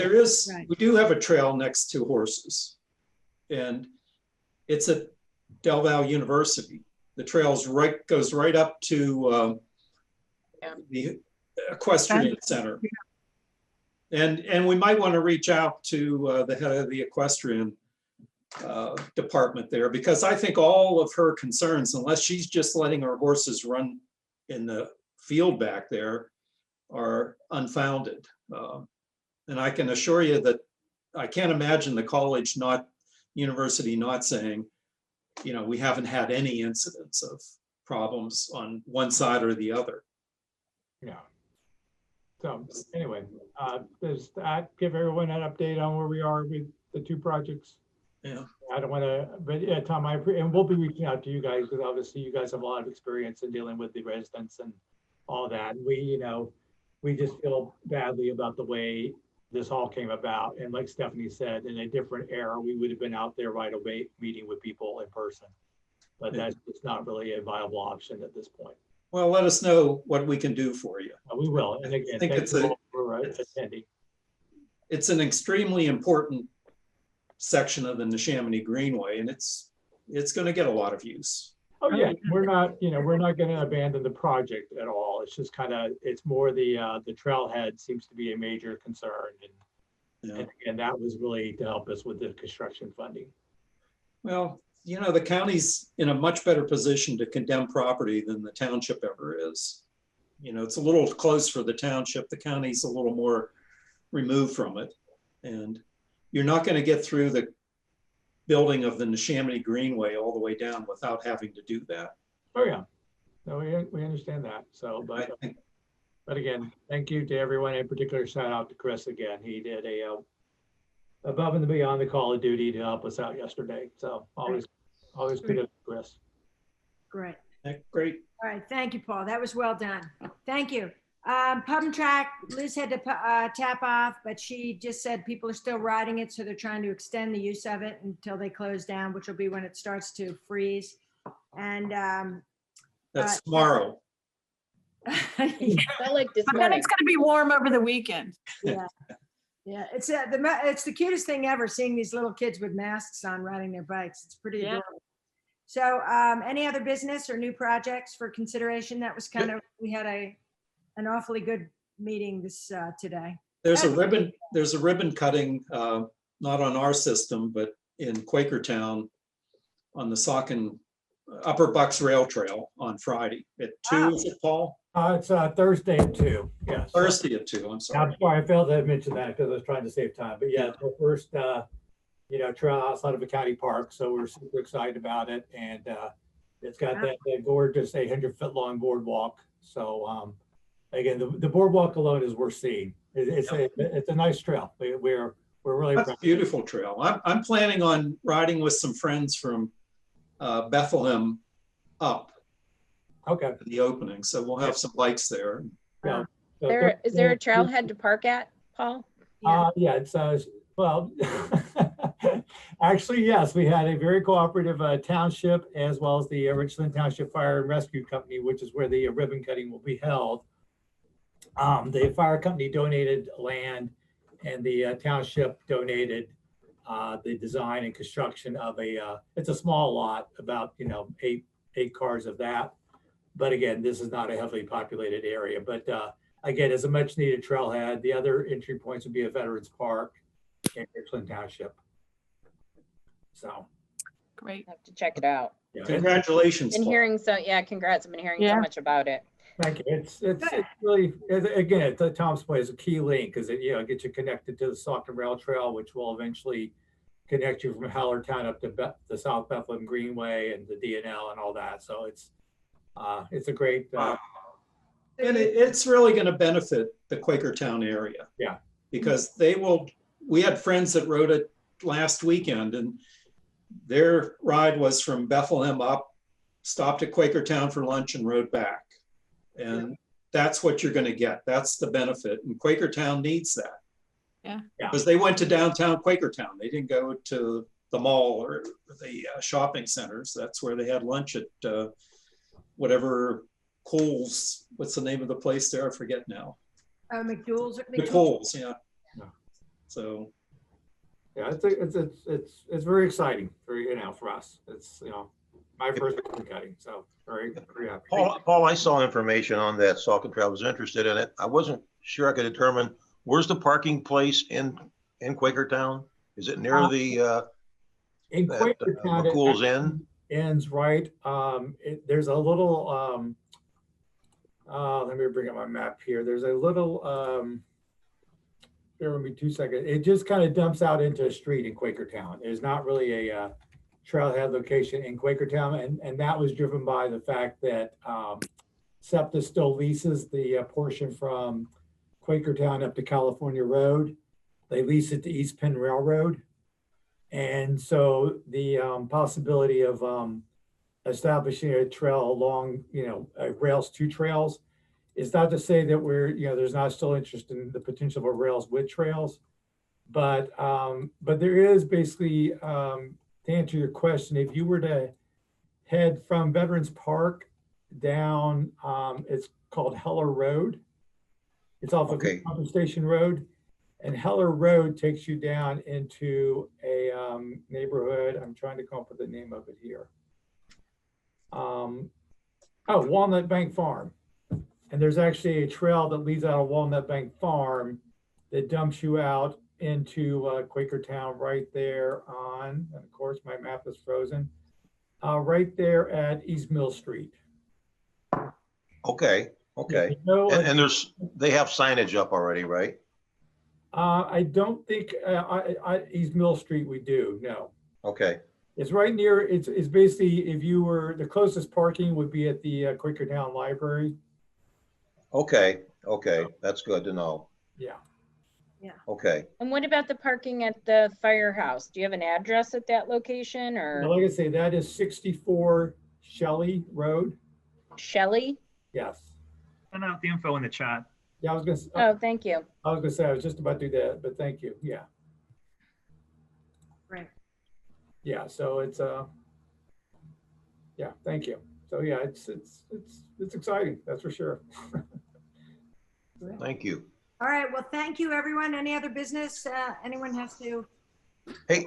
we do have a trail next to horses, and it's at Del Valle University. The trail's goes right up to the equestrian center. And we might want to reach out to the head of the equestrian department there, because I think all of her concerns, unless she's just letting her horses run in the field back there, are unfounded. And I can assure you that I can't imagine the university not saying, you know, we haven't had any incidents of problems on one side or the other. Yeah. So anyway, does that give everyone an update on where we are with the two projects? Yeah. I don't want to, but yeah, Tom, and we'll be reaching out to you guys because obviously you guys have a lot of experience in dealing with the residents and all that. We, you know, we just feel badly about the way this all came about. And like Stephanie said, in a different era, we would have been out there right away meeting with people in person. But that's just not really a viable option at this point. Well, let us know what we can do for you. We will. And again, thanks for attending. It's an extremely important section of the Neshaminy Greenway, and it's going to get a lot of use. Oh yeah, we're not going to abandon the project at all. It's just it's more the trailhead seems to be a major concern, and again, that was really to help us with the construction funding. Well, you know, the county's in a much better position to condemn property than the township ever is. You know, it's a little close for the township. The county's a little more removed from it, and you're not going to get through the building of the Neshaminy Greenway all the way down without having to do that. Oh yeah, no, we understand that. So, but again, thank you to everyone. In particular, shout out to Chris again. He did a above and beyond the call of duty to help us out yesterday. So always kudos to Chris. Great. Great. All right, thank you, Paul. That was well done. Thank you. Pub and Track, Liz had to tap off, but she just said people are still riding it, so they're trying to extend the use of it until they close down, which will be when it starts to freeze. And that's tomorrow. Felt like this But then morning. it's going to be warm over the weekend. Yeah, yeah. It's the cutest thing ever, seeing these little kids with masks on riding their bikes. It's pretty adorable. So, any other business or new projects for consideration? That was we had an awfully good meeting this today. There's a ribbon cutting, not on our system, but in Quakertown on the Saucon Upper Bucks Rail Trail on Friday at 2. Is it, Paul? It's Thursday at 2. Yes. Thursday at 2. I'm sorry. I'm sorry, I failed to mention that because I was trying to save time. But yeah, it's the first trail outside of a county park, so we're super excited about it, and it's got that gorgeous 800-foot long boardwalk. So again, the boardwalk alone is worth seeing. It's a nice trail. We're really That's a beautiful trail. I'm planning on riding with some friends from Bethlehem up. Okay. To the opening, so we'll have some bikes there. Yeah. Is there a trailhead to park at, Paul? Yeah, it's well, actually, yes, we had a very cooperative township as well as the Richland Township Fire and Rescue Company, which is where the ribbon cutting will be held. The fire company donated land, and the township donated the design and construction of it's a small lot, about 8 cars of that. But again, this is not a heavily populated area. But again, it's a much needed trailhead. The other entry points would be a Veterans Park in Richland Township. So great. I have to check it out. Yeah. Congratulations. Been hearing congrats. I've been hearing so much about it. Thank you. It's really, again, Tom's Point is a key link because it gets you connected to the Saucon Rail Trail, which will eventually connect you from Hallertown up to the South Bethlehem Greenway and the DNL and all that. So it's a great And it's really going to benefit the Quakertown area. Yeah. Because we had friends that rode it last weekend, and their ride was from Bethlehem up, stopped at Quakertown for lunch and rode back. And that's what you're going to get. That's the benefit. And Quakertown needs that. Yeah. Because they went to downtown Quakertown. They didn't go to the mall or the shopping centers. That's where they had lunch at whatever Coles. What's the name of the place there? I forget now. McDougal's. The Coles, yeah. So. Yeah, it's very exciting for, for us. It's, my first ribbon cutting, so very happy. Paul, I saw information on that. Saucon Trail, was interested in it. I wasn't sure I could determine, where's the parking place in Quakertown? Is it near the in Quakertown, McCool's Inn? Ends right. There's a little. Let me bring up my map here. There's a little. Bear with me 2 seconds. It just kind of dumps out into a street in Quakertown. There's not really a trailhead location in Quakertown, and that was driven by the fact that SEPTA still leases the portion from Quakertown up to California Road. They lease it to East Penn Railroad. And so the possibility of establishing a trail along, rails to trails is not to say that there's not still interest in the potential of rails with trails, but there is basically, to answer your question, if you were to head from Veterans Park down, it's called Heller Road. It's off of Pump Station Road, and Heller Road takes you down into a neighborhood. I'm trying to come up with the name of it here. Walnut Bank Farm. And there's actually a trail that leads out of Walnut Bank Farm that dumps you out into Quakertown right there on, and of course my map is frozen, right there at East Mill Street. Okay. And they have signage up already, right? I don't think East Mill Street we do, no. Okay. It's right near, it's basically, if you were, the closest parking would be at the Quakertown Library. Okay, that's good to know. Yeah. Okay. And what about the parking at the firehouse? Do you have an address at that location, or? Well, like I say, that is 64 Shelley Road. Shelley? Yes. Send out the info in the chat. Yeah, I was gonna. Oh, thank you. I was gonna say I was just about to do that, but thank you. Yeah. Right. Yeah. So it's yeah. Thank you. So yeah, it's exciting. That's for sure. Thank you. All right. Well, thank you, everyone. Any other business? Anyone has to? Hey,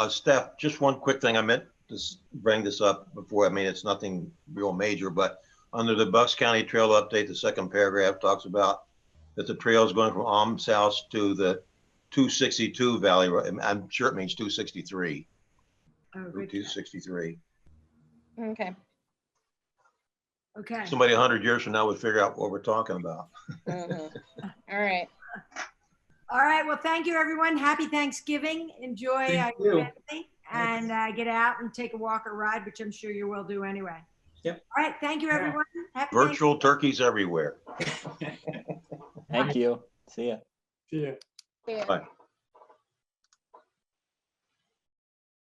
Steph, just one quick thing. I meant to bring this up before. I mean, it's nothing real major, but under the Bucks County Trail Update, the second paragraph talks about that the trail is going from Alms House to the 262 Valley Road. I'm sure it means 263. Route 263. Okay. Okay. Somebody 100 years from now would figure out what we're talking about. All right. All right. Well, thank you, everyone. Happy Thanksgiving. Enjoy your family and get out and take a walk or ride, which I'm sure you will do anyway. Yep. All right. Thank you, everyone. Happy Virtual turkeys everywhere. Thank you. See ya. See ya. Yeah. Bye.